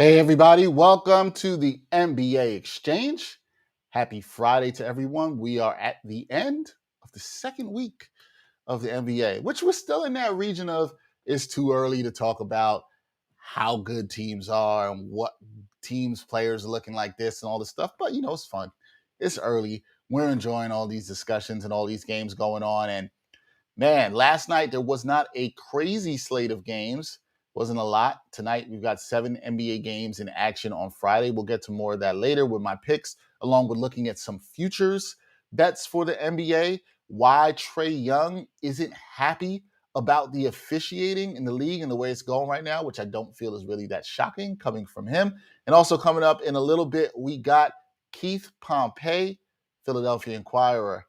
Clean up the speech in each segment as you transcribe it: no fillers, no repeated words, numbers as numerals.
Hey, everybody, welcome to the NBA Exchange. Happy Friday to everyone. We are at the end of the second week of the NBA, which we're still in that region of it's too early to talk about how good teams are and what teams, players are looking like this and all this stuff. But, it's fun. It's early. We're enjoying all these discussions and all these games going on. And man, last night there was not a crazy slate of games. Wasn't a lot. Tonight we've got 7 NBA games in action on Friday. We'll get to more of that later with my picks, along with looking at some futures bets for the NBA. Why Trae Young isn't happy about the officiating in the league and the way it's going right now, which I don't feel is really that shocking coming from him. And also coming up in a little bit, we got Keith Pompey, Philadelphia Inquirer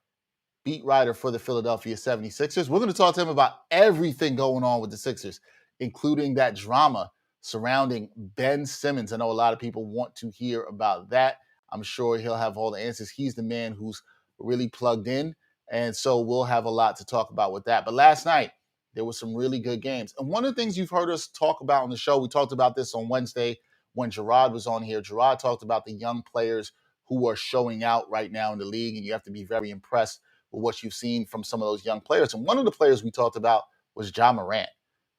beat writer for the Philadelphia 76ers. We're going to talk to him about everything going on with the Sixers, including that drama surrounding Ben Simmons. I know a lot of people want to hear about that. I'm sure he'll have all the answers. He's the man who's really plugged in. And so we'll have a lot to talk about with that. But last night, there were some really good games. And one of the things you've heard us talk about on the show, we talked about this on Wednesday when Gerard was on here. Gerard talked about the young players who are showing out right now in the league, and you have to be very impressed with what you've seen from some of those young players. And one of the players we talked about was Ja Morant.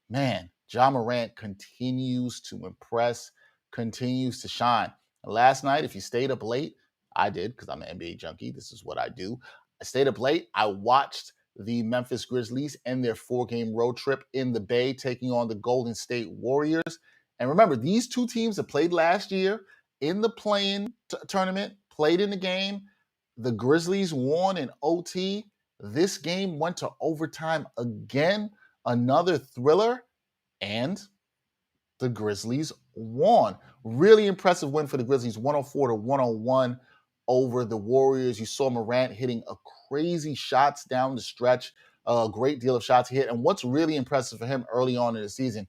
Man, Ja Morant continues to impress, continues to shine. And last night, if you stayed up late, I did because I'm an NBA junkie. This is what I do. I stayed up late. I watched the Memphis Grizzlies end their 4-game road trip in the Bay, taking on the Golden State Warriors. And remember, these two teams that played last year in the play-in tournament, played in the game. The Grizzlies won in OT. This game went to overtime again, another thriller, and the Grizzlies won. Really impressive win for the Grizzlies, 104-101 over the Warriors. You saw Morant hitting a crazy shots down the stretch, a great deal of shots hit. And what's really impressive for him early on in the season,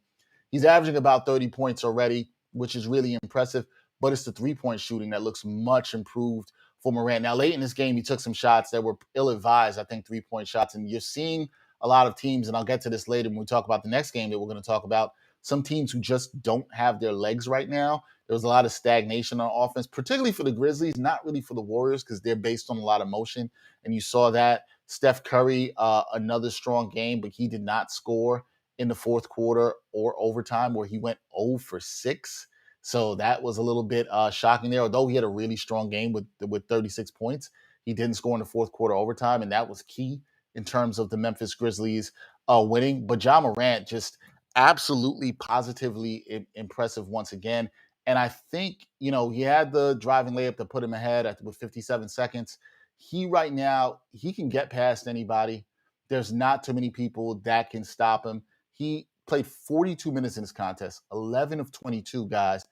he's averaging about 30 points already, which is really impressive, but it's the three-point shooting that looks much improved for Morant. Now, late in this game, he took some shots that were ill-advised, I think, three-point shots, and you're seeing a lot of teams, and I'll get to this later when we talk about the next game that we're going to talk about, some teams who just don't have their legs right now. There was a lot of stagnation on offense, particularly for the Grizzlies, not really for the Warriors because they're based on a lot of motion, and you saw that. Steph Curry, another strong game, but he did not score in the fourth quarter or overtime where he went 0 for 6. So that was a little bit shocking there. Although he had a really strong game with 36 points, he didn't score in the fourth quarter overtime, and that was key in terms of the Memphis Grizzlies winning. But Ja Morant just absolutely positively impressive once again. And I think, he had the driving layup to put him ahead with 57 seconds. He right now, he can get past anybody. There's not too many people that can stop him. He played 42 minutes in this contest, 11 of 22, guys.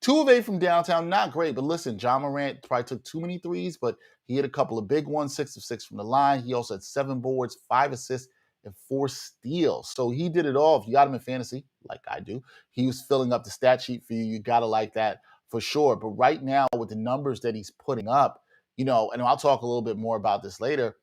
2 of 8 from downtown, not great, but listen, Ja Morant probably took too many threes, but he hit a couple of big ones, 6 of 6 from the line. He also had 7 boards, 5 assists, and 4 steals. So he did it all. If you got him in fantasy, like I do, he was filling up the stat sheet for you. You got to like that for sure. But right now, with the numbers that he's putting up, and I'll talk a little bit more about this later,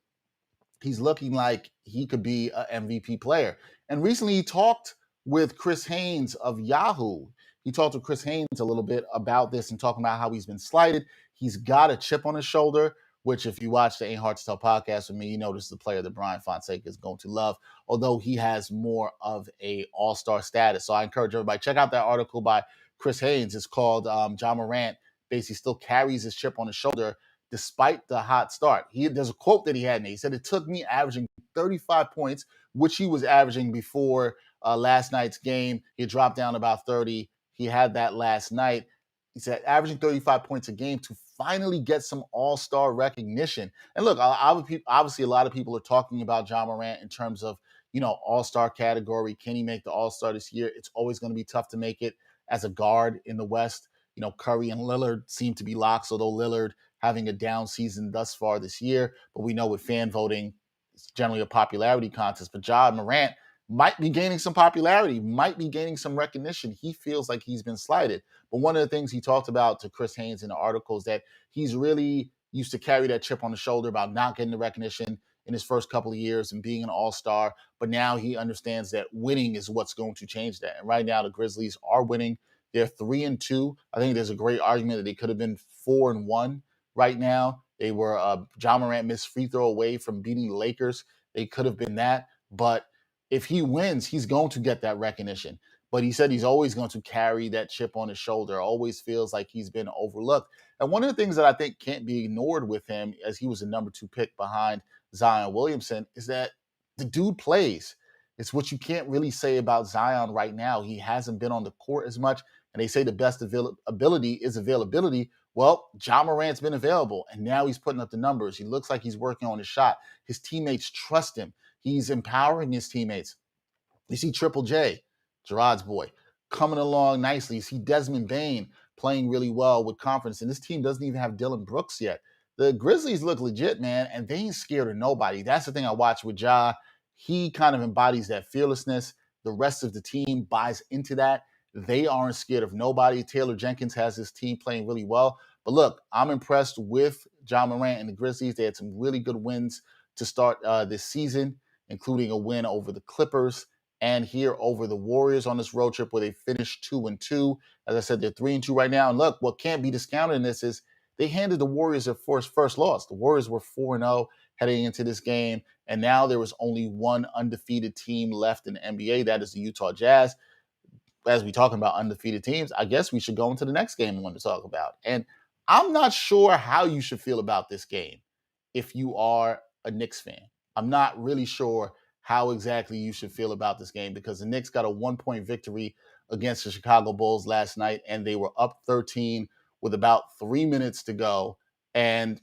he's looking like he could be an MVP player. And recently he talked with Chris Haynes of Yahoo. He talked to Chris Haynes a little bit about this and talking about how he's been slighted. He's got a chip on his shoulder, which if you watch the Ain't Hard to Tell podcast with me, you know this is the player that Brian Fonseca is going to love, although he has more of a all-star status. So I encourage everybody, check out that article by Chris Haynes. It's called Ja Morant basically still carries his chip on his shoulder despite the hot start. There's a quote that he had in there. He said, it took me averaging 35 points, which he was averaging before last night's game. He dropped down about 30. He had that last night. He said, averaging 35 points a game to finally get some all-star recognition. And look, obviously a lot of people are talking about Ja Morant in terms of, all-star category. Can he make the all-star this year? It's always going to be tough to make it as a guard in the West. Curry and Lillard seem to be locks, although Lillard having a down season thus far this year. But we know with fan voting, it's generally a popularity contest. But Ja Morant might be gaining some popularity, might be gaining some recognition. He feels like he's been slighted. But one of the things he talked about to Chris Haynes in the article is that he's really used to carry that chip on the shoulder about not getting the recognition in his first couple of years and being an all-star. But now he understands that winning is what's going to change that. And right now the Grizzlies are winning. They're 3-2. I think there's a great argument that they could have been 4-1 right now. They were Ja Morant missed free throw away from beating the Lakers. They could have been that. But if he wins, he's going to get that recognition. But he said he's always going to carry that chip on his shoulder, always feels like he's been overlooked. And one of the things that I think can't be ignored with him, as he was the number 2 pick behind Zion Williamson, is that the dude plays. It's what you can't really say about Zion right now. He hasn't been on the court as much, and they say the best ability is availability. Well, Ja Morant's been available, and now he's putting up the numbers. He looks like he's working on his shot. His teammates trust him. He's empowering his teammates. You see Triple J, Gerard's boy, coming along nicely. You see Desmond Bane playing really well with confidence, and this team doesn't even have Dylan Brooks yet. The Grizzlies look legit, man, and they ain't scared of nobody. That's the thing I watch with Ja. He kind of embodies that fearlessness. The rest of the team buys into that. They aren't scared of nobody. Taylor Jenkins has his team playing really well. But look, I'm impressed with Ja Morant and the Grizzlies. They had some really good wins to start this season, including a win over the Clippers and here over the Warriors on this road trip where they finished 2-2. As I said, they're 3-2 right now. And look, what can't be discounted in this is they handed the Warriors their first loss. The Warriors were 4-0 heading into this game, and now there was only one undefeated team left in the NBA. That is the Utah Jazz. As we talking about undefeated teams, I guess we should go into the next game we want to talk about. And I'm not sure how you should feel about this game if you are a Knicks fan. I'm not really sure how exactly you should feel about this game because the Knicks got a 1-point victory against the Chicago Bulls last night, and they were up 13 with about 3 minutes to go. And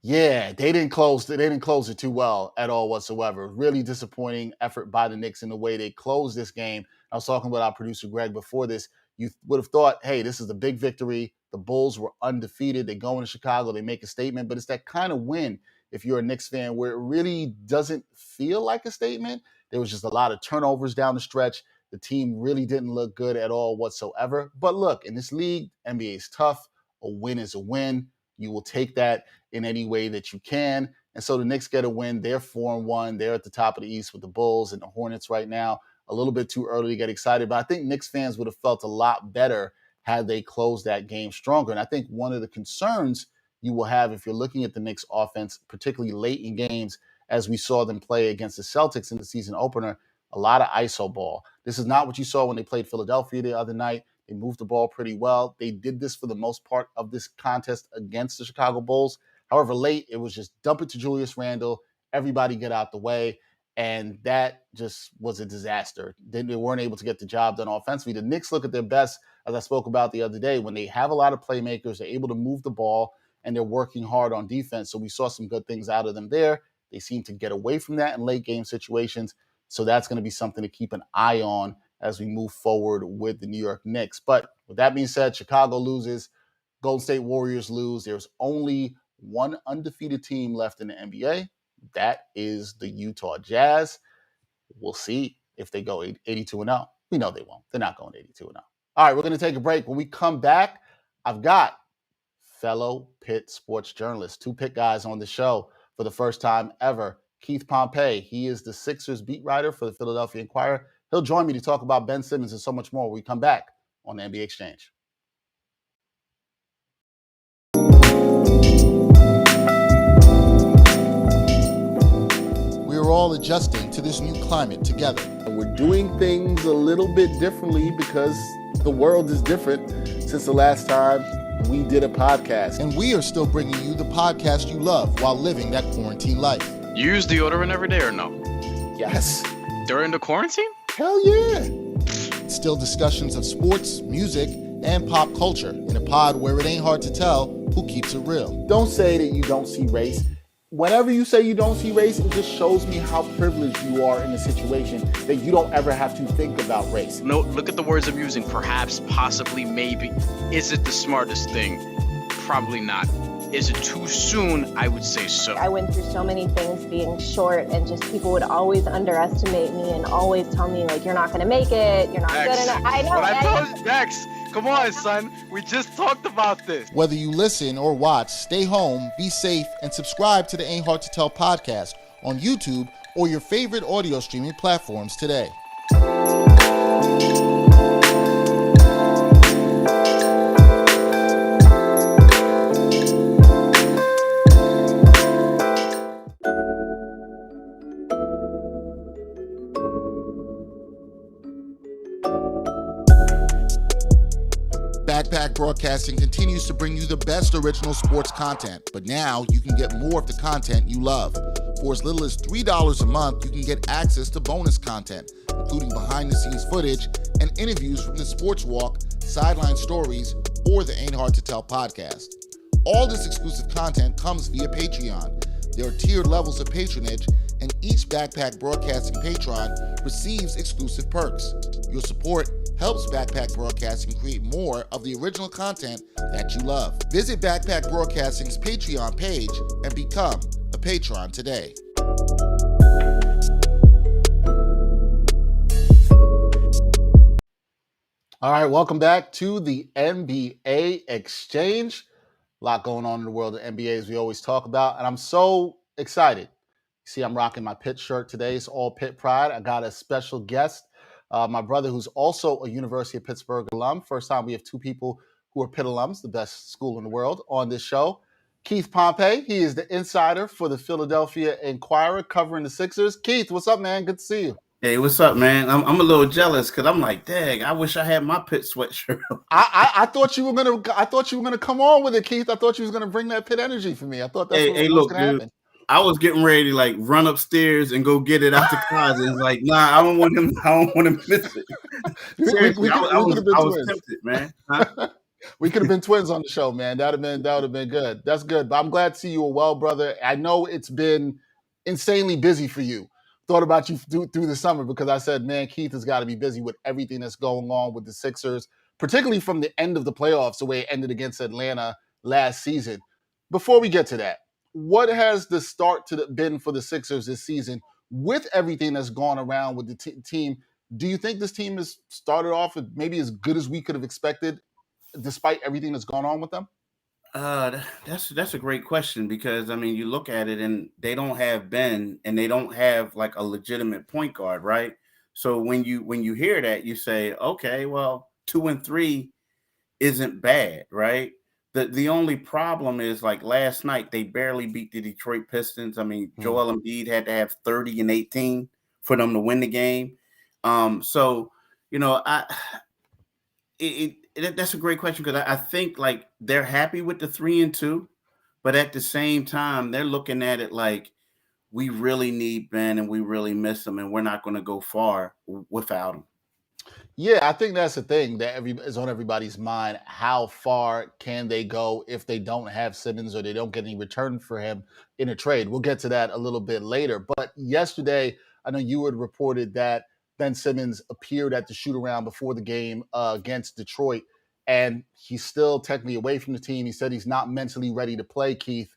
yeah, they didn't close it too well at all whatsoever. Really disappointing effort by the Knicks in the way they closed this game. I was talking with our producer Greg before this. You would have thought, hey, this is a big victory. The Bulls were undefeated. They go into Chicago, they make a statement, but it's that kind of win if you're a Knicks fan where it really doesn't feel like a statement. There was just a lot of turnovers down the stretch. The team really didn't look good at all whatsoever. But look, in this league, NBA is tough. A win is a win. You will take that in any way that you can. And so the Knicks get a win. They're 4-1. They're at the top of the East with the Bulls and the Hornets right now. A little bit too early to get excited, but I think Knicks fans would have felt a lot better had they closed that game stronger. And I think one of the concerns you will have if you're looking at the Knicks offense, particularly late in games, as we saw them play against the Celtics in the season opener, a lot of ISO ball. This is not what you saw when they played Philadelphia the other night. They moved the ball pretty well. They did this for the most part of this contest against the Chicago Bulls. However, late, it was just dump it to Julius Randle, everybody get out the way, and that just was a disaster. They weren't able to get the job done offensively. The Knicks look at their best, as I spoke about the other day, when they have a lot of playmakers, they're able to move the ball, and they're working hard on defense. So we saw some good things out of them there. They seem to get away from that in late game situations. So that's going to be something to keep an eye on as we move forward with the New York Knicks. But with that being said, Chicago loses, Golden State Warriors lose. There's only one undefeated team left in the NBA. That is the Utah Jazz. We'll see if they go 82-0. We know they won't. They're not going 82-0. All right, we're going to take a break. When we come back, I've got fellow Pitt sports journalists, 2 Pitt guys on the show for the first time ever. Keith Pompey, he is the Sixers beat writer for the Philadelphia Inquirer. He'll join me to talk about Ben Simmons and so much more when we come back on the NBA Exchange. We are all adjusting to this new climate together. We're doing things a little bit differently because the world is different since the last time we did a podcast. And we are still bringing you the podcast you love while living that quarantine life. You use deodorant every day or no? Yes. During the quarantine? Hell yeah. Still discussions of sports, music, and pop culture in a pod where it ain't hard to tell who keeps it real. Don't say that you don't see race. Whenever you say you don't see race, it just shows me how privileged you are in a situation that you don't ever have to think about race. No, look at the words I'm using. Perhaps, possibly, maybe. Is it the smartest thing? Probably not. Is it too soon? I would say so. I went through so many things being short, and just people would always underestimate me and always tell me, like, you're not going to make it, you're not good enough. I know. But I told you, Dex, come on, son. We just talked about this. Whether you listen or watch, stay home, be safe, and subscribe to the Ain't Hard to Tell podcast on YouTube or your favorite audio streaming platforms today. Backpack Broadcasting continues to bring you the best original sports content, but now you can get more of the content you love. For as little as $3 a month, you can get access to bonus content, including behind-the-scenes footage and interviews from the Sports Walk, Sideline Stories, or the Ain't Hard to Tell podcast. All this exclusive content comes via Patreon. There are tiered levels of patronage, and each Backpack Broadcasting patron receives exclusive perks. Your support helps Backpack Broadcasting create more of the original content that you love. Visit Backpack Broadcasting's Patreon page and become a patron today. All right, welcome back to the NBA Exchange. A lot going on in the world of NBA, as we always talk about, and I'm so excited. See, I'm rocking my Pitt shirt today. It's all Pitt Pride. I got a special guest, my brother, who's also a University of Pittsburgh alum. First time we have two people who are Pitt alums, the best school in the world, on this show. Keith Pompey, he is the insider for the Philadelphia Inquirer, covering the Sixers. Keith, what's up, man? Good to see you. Hey, what's up, man? I'm a little jealous because I'm like, dang, I wish I had my Pitt sweatshirt. I thought you were gonna come on with it, Keith. I thought you was gonna bring that Pitt energy for me. I thought that's what was gonna happen. I was getting ready to like run upstairs and go get it out the closet. It's like, nah, I don't want him to miss it. Seriously, I was tempted, man. Huh? We could have been twins on the show, man. That would have been good. That's good. But I'm glad to see you are well, brother. I know it's been insanely busy for you. Thought about you through the summer because I said, man, Keith has got to be busy with everything that's going on with the Sixers, particularly from the end of the playoffs, the way it ended against Atlanta last season. Before we get to that, what has the start been for the Sixers this season with everything that's gone around with the team? Do you think this team has started off maybe as good as we could have expected, despite everything that's gone on with them? That's a great question because I mean you look at it and they don't have Ben and they don't have like a legitimate point guard, right? So when you hear that, you say, okay, well, 2-3 isn't bad, right? The only problem is like last night they barely beat the Detroit Pistons. I mean, Joel Embiid had to have 30 and 18 for them to win the game. So you know, that's a great question because I think like they're happy with the 3-2, but at the same time they're looking at it like we really need Ben and we really miss him and we're not going to go far without him. Yeah, I think that's the thing that is on everybody's mind. How far can they go if they don't have Simmons or they don't get any return for him in a trade? We'll get to that a little bit later. But yesterday, I know you had reported that Ben Simmons appeared at the shoot-around before the game against Detroit, and he's still technically away from the team. He said he's not mentally ready to play, Keith.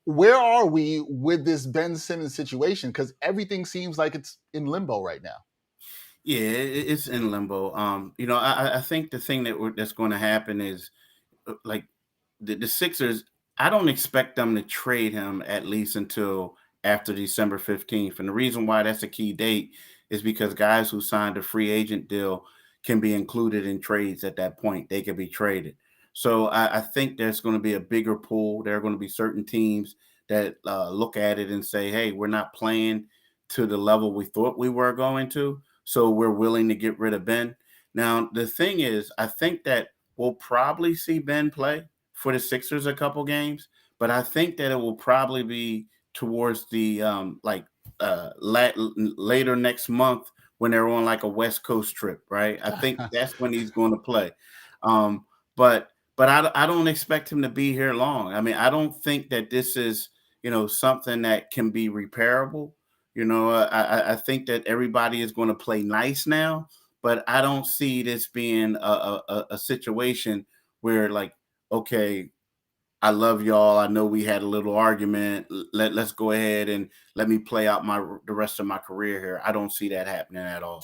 Where are we with this Ben Simmons situation? Because everything seems like it's in limbo right now. Yeah, it's in limbo. You know, I think the thing that's going to happen is like the Sixers, I don't expect them to trade him at least until after December 15th. And the reason why that's a key date is because guys who signed a free agent deal can be included in trades at that point. They can be traded. So I think there's going to be a bigger pool. There are going to be certain teams that look at it and say, hey, we're not playing to the level we thought we were going to. So we're willing to get rid of Ben. Now, the thing is, I think that we'll probably see Ben play for the Sixers a couple games, but I think that it will probably be towards the later next month when they're on like a West Coast trip, right? I think that's when he's going to play. But I don't expect him to be here long. I mean, I don't think that this is, you know, something that can be repairable. You know, I think that everybody is going to play nice now, but I don't see this being a situation where like, okay, I love y'all. I know we had a little argument. Let's go ahead and let me play out the rest of my career here. I don't see that happening at all.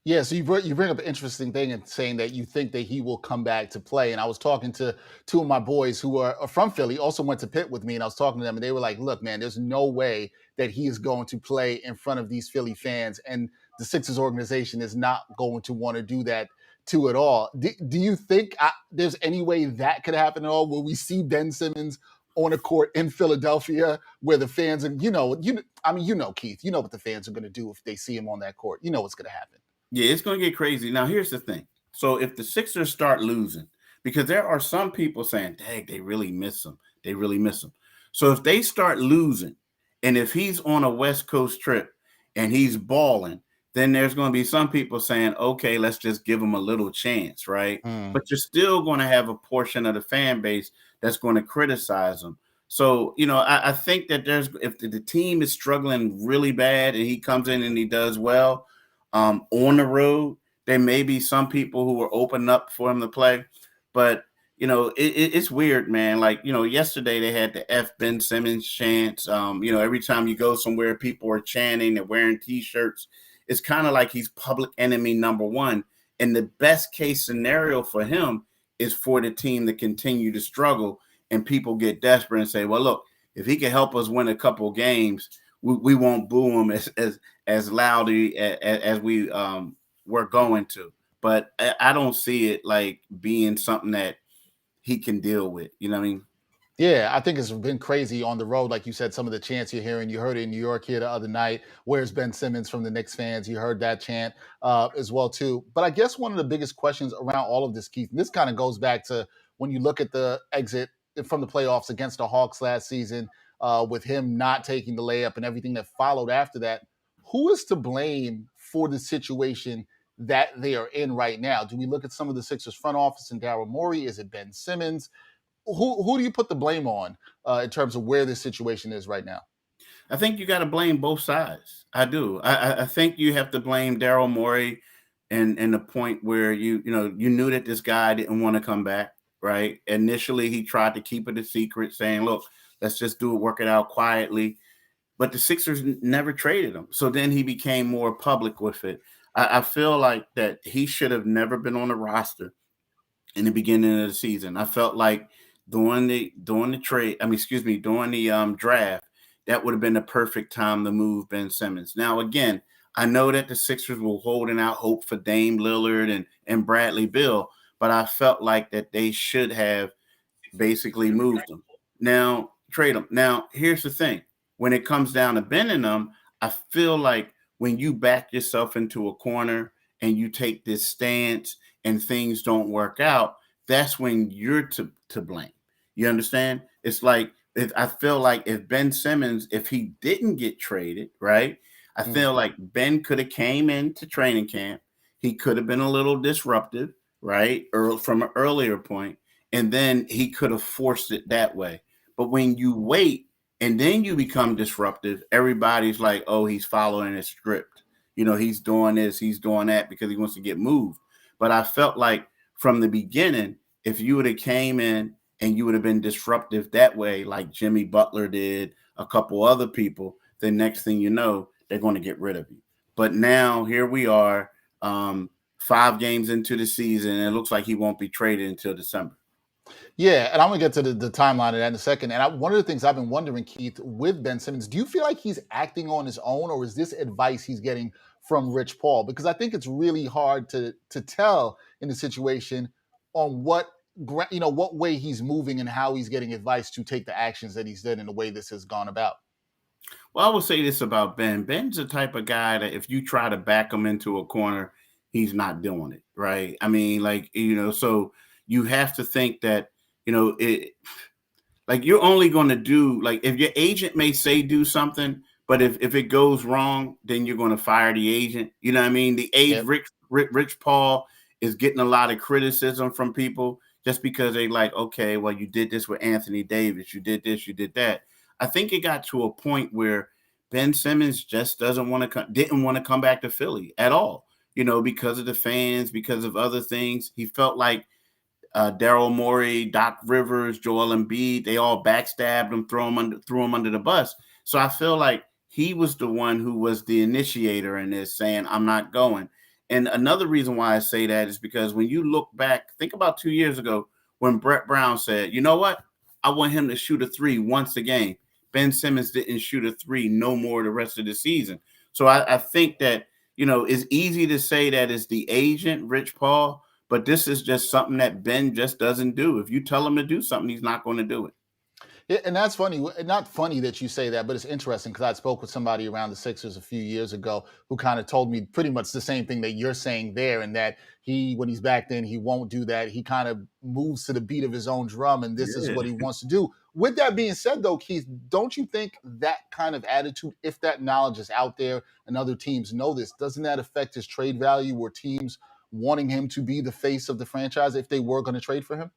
Yeah, so you bring up an interesting thing in saying that you think that he will come back to play. And I was talking to two of my boys who are from Philly, also went to Pitt with me, and I was talking to them, and they were like, look, man, there's no way that he is going to play in front of these Philly fans, and the Sixers organization is not going to want to do that to it all. Do you think there's any way that could happen at all? Will we see Ben Simmons on a court in Philadelphia where the fans are, Keith, you know what the fans are going to do if they see him on that court. You know what's going to happen. Yeah, it's going to get crazy. Now, here's the thing. So if the Sixers start losing, because there are some people saying, dang, they really miss him. They really miss him. So if they start losing, and if he's on a West Coast trip and he's balling, then there's going to be some people saying, okay, let's just give him a little chance, right? Mm. But you're still going to have a portion of the fan base that's going to criticize him. So, I think that if the team is struggling really bad and he comes in and he does well on the road, there may be some people who are open up for him to play. But, it's weird, man. Like, yesterday they had the F Ben Simmons chants. Every time you go somewhere, people are chanting, they're wearing T-shirts. It's kind of like he's public enemy number one. And the best case scenario for him is for the team to continue to struggle and people get desperate and say, well, look, if he can help us win a couple games, we won't boo him as loudly as we were going to. But I don't see it like being something that he can deal with. You know what I mean? Yeah, I think it's been crazy on the road. Like you said, some of the chants you're hearing, you heard it in New York here the other night. Where's Ben Simmons from the Knicks fans? You heard that chant as well, too. But I guess one of the biggest questions around all of this, Keith, and this kind of goes back to when you look at the exit from the playoffs against the Hawks last season, with him not taking the layup and everything that followed after that. Who is to blame for the situation that they are in right now? Do we look at some of the Sixers front office and Daryl Morey? Is it Ben Simmons? Who do you put the blame on in terms of where this situation is right now? I think you got to blame both sides. I do. I think you have to blame Daryl Morey and the point where you knew that this guy didn't want to come back, right? Initially, he tried to keep it a secret, saying, "Look, let's just do it, work it out quietly." But the Sixers never traded him, so then he became more public with it. I feel like that he should have never been on the roster in the beginning of the season. I felt like during the trade, during the draft, that would have been the perfect time to move Ben Simmons. Now, again, I know that the Sixers were holding out hope for Dame Lillard and Bradley Beal, but I felt like that they should have basically moved them. Now, trade them. Now, here's the thing. When it comes down to bending them, I feel like when you back yourself into a corner and you take this stance and things don't work out, that's when you're to blame. You understand? It's like I feel like if Ben Simmons, if he didn't get traded, right? I feel like Ben could have came into training camp. He could have been a little disruptive, right? From an earlier point, and then he could have forced it that way. But when you wait and then you become disruptive, everybody's like, oh, he's following a script. He's doing this, he's doing that because he wants to get moved. But I felt like from the beginning, if you would have came in and you would have been disruptive that way, like Jimmy Butler did, a couple other people, then next thing you know, they're going to get rid of you. But now here we are, 5 games into the season, and it looks like he won't be traded until December. Yeah, and I'm going to get to the timeline of that in a second. And one of the things I've been wondering, Keith, with Ben Simmons, do you feel like he's acting on his own, or is this advice he's getting from Rich Paul? Because I think it's really hard to tell in the situation on what way he's moving and how he's getting advice to take the actions that he's done and the way this has gone about. Well, I will say this about Ben. Ben's the type of guy that if you try to back him into a corner, he's not doing it, right? I mean, so you have to think that, like you're only going to do, like if your agent may say do something, but if it goes wrong, then you're going to fire the agent. You know what I mean? Yep. Rich Paul is getting a lot of criticism from people just because they like, okay, well, you did this with Anthony Davis. You did this, you did that. I think it got to a point where Ben Simmons just didn't want to come back to Philly at all, because of the fans, because of other things. He felt like Daryl Morey, Doc Rivers, Joel Embiid, they all backstabbed him, threw him under the bus. So I feel like he was the one who was the initiator in this, saying, I'm not going. And another reason why I say that is because when you look back, think about 2 years ago when Brett Brown said, you know what? I want him to shoot a 3 once a game. Ben Simmons didn't shoot a 3 no more the rest of the season. So I think that, it's easy to say that it's the agent, Rich Paul, but this is just something that Ben just doesn't do. If you tell him to do something, he's not going to do it. Yeah, and that's funny. Not funny that you say that, but it's interesting because I spoke with somebody around the Sixers a few years ago who kind of told me pretty much the same thing that you're saying there, and that when he's back then, he won't do that. He kind of moves to the beat of his own drum, and this is Yeah. what he wants to do. With that being said, though, Keith, don't you think that kind of attitude, if that knowledge is out there and other teams know this, doesn't that affect his trade value or teams wanting him to be the face of the franchise if they were going to trade for him?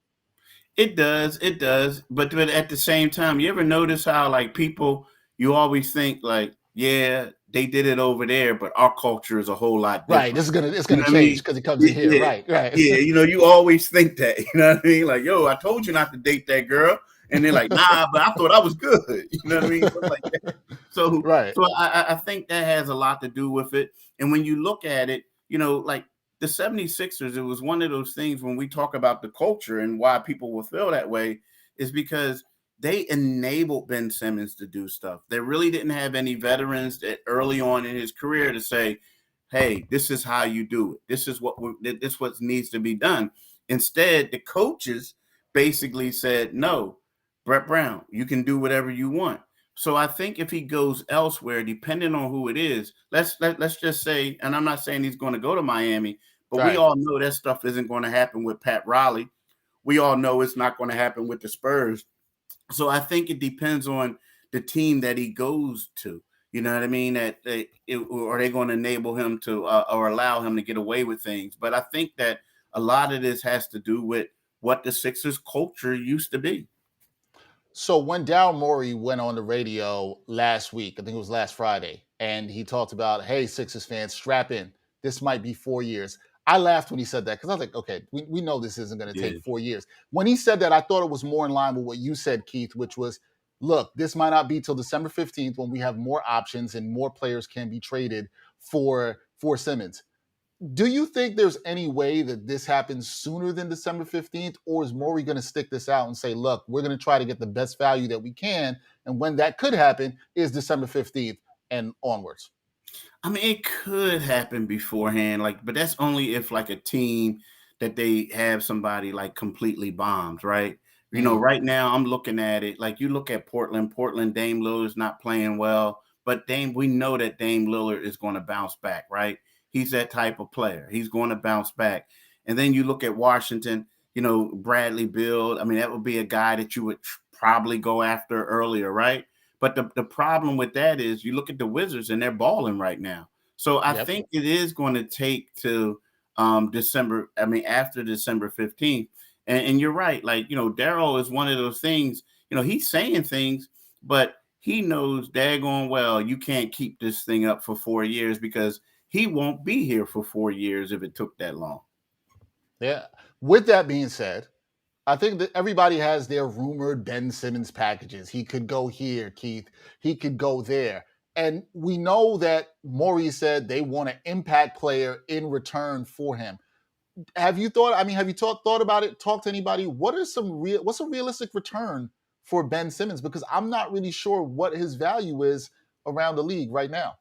It does, it does. But at the same time, you ever notice how like people, you always think like, yeah, they did it over there, but our culture is a whole lot Right. different. It's You gonna know what I mean? change because he comes in here. Yeah, Right. Right. yeah. You always think that. You know what I mean? Like, yo, I told you not to date that girl, and they're like, nah, but I thought I was good. You know what I mean? So, like that. So, Right. so I think that has a lot to do with it. And when you look at it, like the 76ers, it was one of those things when we talk about the culture and why people will feel that way is because they enabled Ben Simmons to do stuff. They really didn't have any veterans that early on in his career to say, hey, this is how you do it. This is what needs to be done. Instead, the coaches basically said, no, Brett Brown, you can do whatever you want. So I think if he goes elsewhere, depending on who it is, let's just say, and I'm not saying he's going to go to Miami, but we Right. all know that stuff isn't going to happen with Pat Riley. We all know it's not going to happen with the Spurs. So I think it depends on the team that he goes to. You know what I mean? Are they going to enable him to or allow him to get away with things? But I think that a lot of this has to do with what the Sixers culture used to be. So when Daryl Morey went on the radio last week, I think it was last Friday, and he talked about, hey, Sixers fans, strap in. This might be 4 years. I laughed when he said that because I was like, okay, we know this isn't going to take Yeah. 4 years. When he said that, I thought it was more in line with what you said, Keith, which was, look, this might not be till December 15th when we have more options and more players can be traded for Simmons. Do you think there's any way that this happens sooner than December 15th, or is Morey going to stick this out and say, look, we're going to try to get the best value that we can, and when that could happen is December 15th and onwards? I mean, it could happen beforehand, but that's only if like a team that they have somebody like completely bombed, right? Right now I'm looking at it like you look at Portland. Portland, Dame Lillard's not playing well, but we know that Dame Lillard is going to bounce back, right? He's that type of player. He's going to bounce back. And then you look at Washington, Bradley Beal. I mean, that would be a guy that you would probably go after earlier, right? But the problem with that is you look at the Wizards and they're balling right now. So I think it is going to take to December. I mean, after December 15th. And you're right. Like, Daryl is one of those things, he's saying things, but he knows daggone well you can't keep this thing up for 4 years because he won't be here for 4 years if it took that long. Yeah. With that being said, I think that everybody has their rumored Ben Simmons packages. He could go here, Keith. He could go there. And we know that Morey said they want an impact player in return for him. Have you thought about it? Talked to anybody? What's a realistic return for Ben Simmons? Because I'm not really sure what his value is around the league right now.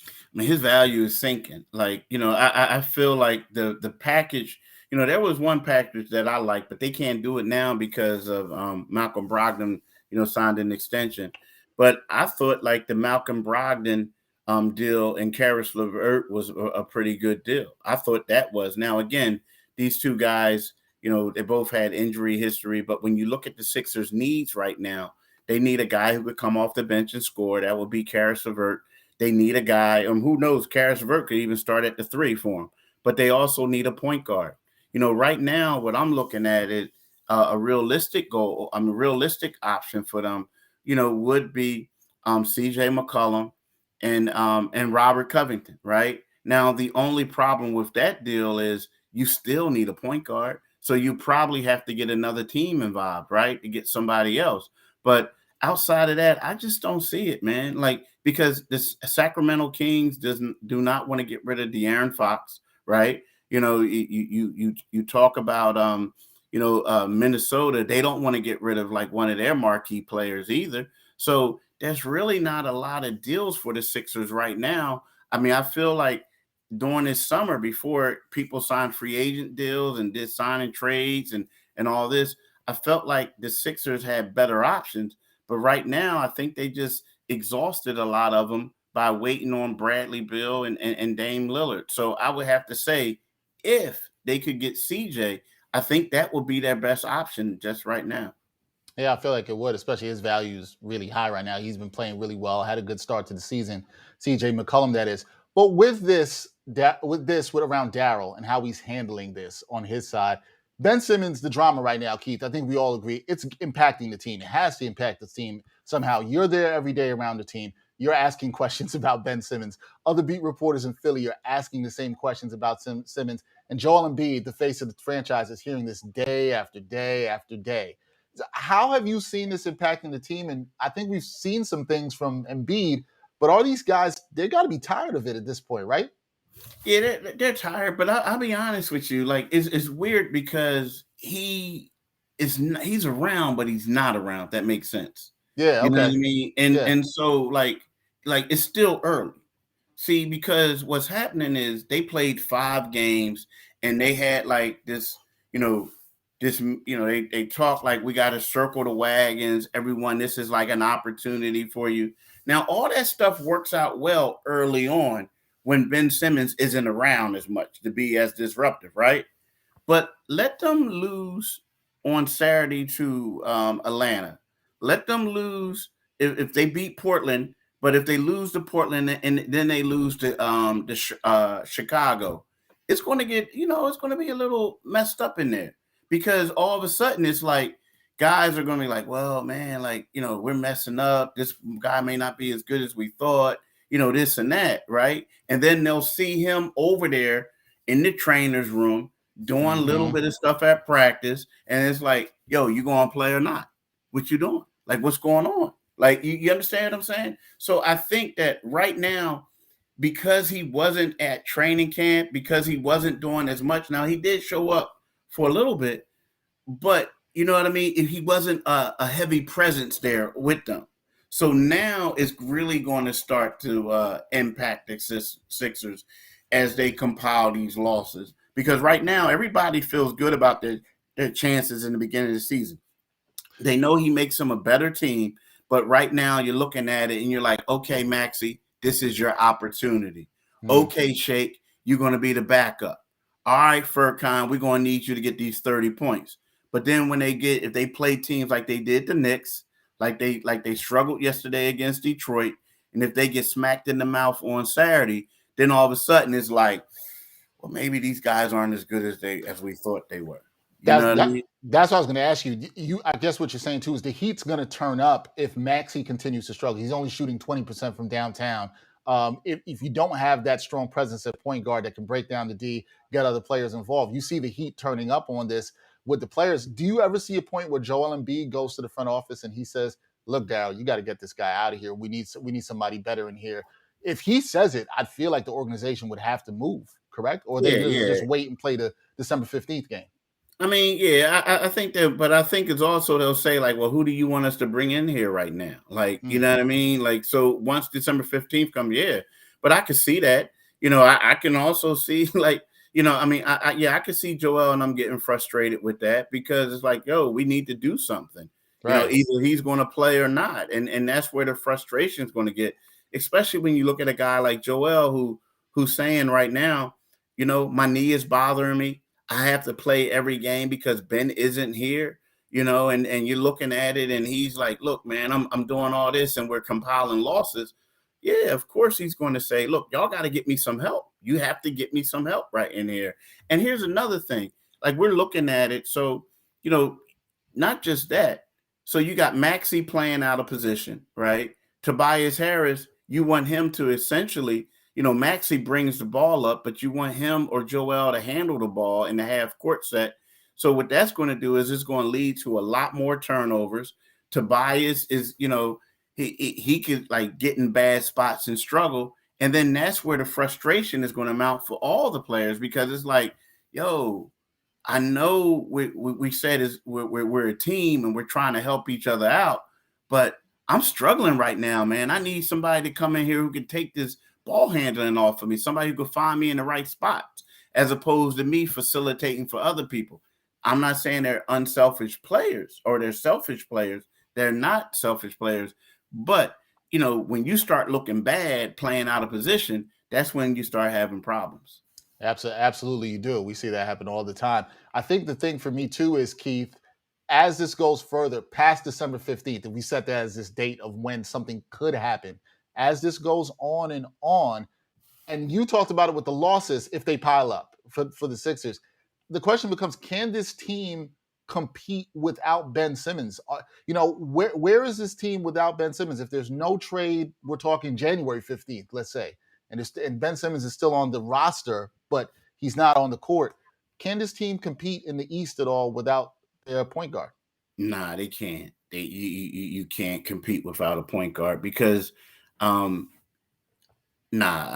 I mean, his value is sinking. Like, I feel like the package, there was one package that I liked, but they can't do it now because of Malcolm Brogdon, signed an extension. But I thought like the Malcolm Brogdon deal and Karis LeVert was a pretty good deal. I thought that was. Now, again, these two guys, they both had injury history. But when you look at the Sixers' needs right now, they need a guy who could come off the bench and score. That would be Karis LeVert. They need a guy, who knows, Karis LeVert could even start at the 3 for him. But they also need a point guard. Right now, what I'm looking at is a realistic goal, a realistic option for them, would be CJ McCollum and Robert Covington, right? Now, the only problem with that deal is you still need a point guard. So you probably have to get another team involved, right, to get somebody else. But outside of that, I just don't see it, man. Like, because the Sacramento Kings do not want to get rid of De'Aaron Fox, right? You talk about Minnesota. They don't want to get rid of like one of their marquee players either. So there's really not a lot of deals for the Sixers right now. I mean, I feel like during this summer, before people signed free agent deals and did signing trades and all this, I felt like the Sixers had better options. But right now, I think they just exhausted a lot of them by waiting on Bradley Beal and Dame Lillard. So I would have to say, if they could get CJ, I think that would be their best option just right now. Yeah, I feel like it would, especially his value is really high right now. He's been playing really well, had a good start to the season. CJ McCollum, that is. But with with around Daryl and how he's handling this on his side, Ben Simmons, the drama right now, Keith, I think we all agree it's impacting the team. It has to impact the team somehow. You're there every day around the team. You're asking questions about Ben Simmons. Other beat reporters in Philly are asking the same questions about Simmons. And Joel Embiid, the face of the franchise, is hearing this day after day after day. How have you seen this impacting the team? And I think we've seen some things from Embiid, but all these guys, they got to be tired of it at this point, right? Yeah, they're tired, but I'll be honest with you. Like, it's weird because he's around, but he's not around. If that makes sense. Yeah, You know okay. what I mean? And so like it's still early. See, because what's happening is they played 5 games and they had like this, they talk like we got to circle the wagons. Everyone, this is like an opportunity for you. Now, all that stuff works out well early on when Ben Simmons isn't around as much to be as disruptive, right? But let them lose on Saturday to Atlanta. Let them lose if they beat Portland. But if they lose to Portland and then they lose to Chicago, it's going to get, it's going to be a little messed up in there because all of a sudden it's like guys are going to be like, well, man, like, we're messing up. This guy may not be as good as we thought, this and that, right? And then they'll see him over there in the trainer's room doing a little bit of stuff at practice. And it's like, yo, you going to play or not? What you doing? Like, what's going on? Like, you understand what I'm saying? So I think that right now, because he wasn't at training camp, because he wasn't doing as much, now he did show up for a little bit, but you know what I mean? If he wasn't a heavy presence there with them. So now it's really going to start to impact the Sixers as they compile these losses. Because right now, everybody feels good about their chances in the beginning of the season. They know he makes them a better team. But right now you're looking at it and you're like, okay, Maxey, this is your opportunity. Okay, Shake, you're going to be the backup. All right, Furkan, we're going to need you to get these 30 points. But then if they play teams like they did the Knicks, like they struggled yesterday against Detroit, and if they get smacked in the mouth on Saturday, then all of a sudden it's like, well, maybe these guys aren't as good as we thought they were. That's what I was going to ask you. I guess what you're saying too is the Heat's going to turn up if Maxey continues to struggle. He's only shooting 20% from downtown. If you don't have that strong presence at point guard that can break down the D, get other players involved, you see the Heat turning up on this with the players. Do you ever see a point where Joel Embiid goes to the front office and he says, "Look, Daryl, you got to get this guy out of here. We need somebody better in here." If he says it, I'd feel like the organization would have to move, correct? Or they just wait and play the December 15th game. I mean, yeah, I think that, but I think it's also they'll say like, well, who do you want us to bring in here right now? Like, you know what I mean? Like, so once December 15th comes, yeah, but I could see that, I can also see like, I mean, I could see Joel and I'm getting frustrated with that because it's like, yo, we need to do something, right. Either he's going to play or not. And that's where the frustration is going to get, especially when you look at a guy like Joel, who's saying right now, my knee is bothering me. I have to play every game because Ben isn't here, and you're looking at it and he's like, look, man, I'm doing all this and we're compiling losses. Yeah, of course he's going to say, look, y'all got to get me some help. You have to get me some help right in here. And here's another thing, like we're looking at it. So, not just that. So you got Maxey playing out of position, right? Tobias Harris, you want him to essentially, Maxey brings the ball up, but you want him or Joel to handle the ball in the half court set. So what that's going to do is it's going to lead to a lot more turnovers. Tobias is, he could like get in bad spots and struggle. And then that's where the frustration is going to mount for all the players because it's like, yo, I know we said is we're a team and we're trying to help each other out, but I'm struggling right now, man. I need somebody to come in here who can take this ball handling off of me, somebody who could find me in the right spots, as opposed to me facilitating for other people. I'm not saying they're unselfish players or they're selfish players. They're not selfish players. But, when you start looking bad playing out of position, that's when you start having problems. Absolutely, you do. We see that happen all the time. I think the thing for me too is, Keith, as this goes further past December 15th, and we set that as this date of when something could happen, as this goes on, and you talked about it with the losses if they pile up for the Sixers, the question becomes, can this team compete without Ben Simmons? Where is this team without Ben Simmons? If there's no trade, we're talking January 15th, let's say, and Ben Simmons is still on the roster, but he's not on the court. Can this team compete in the East at all without their point guard? Nah, they can't. You can't compete without a point guard because I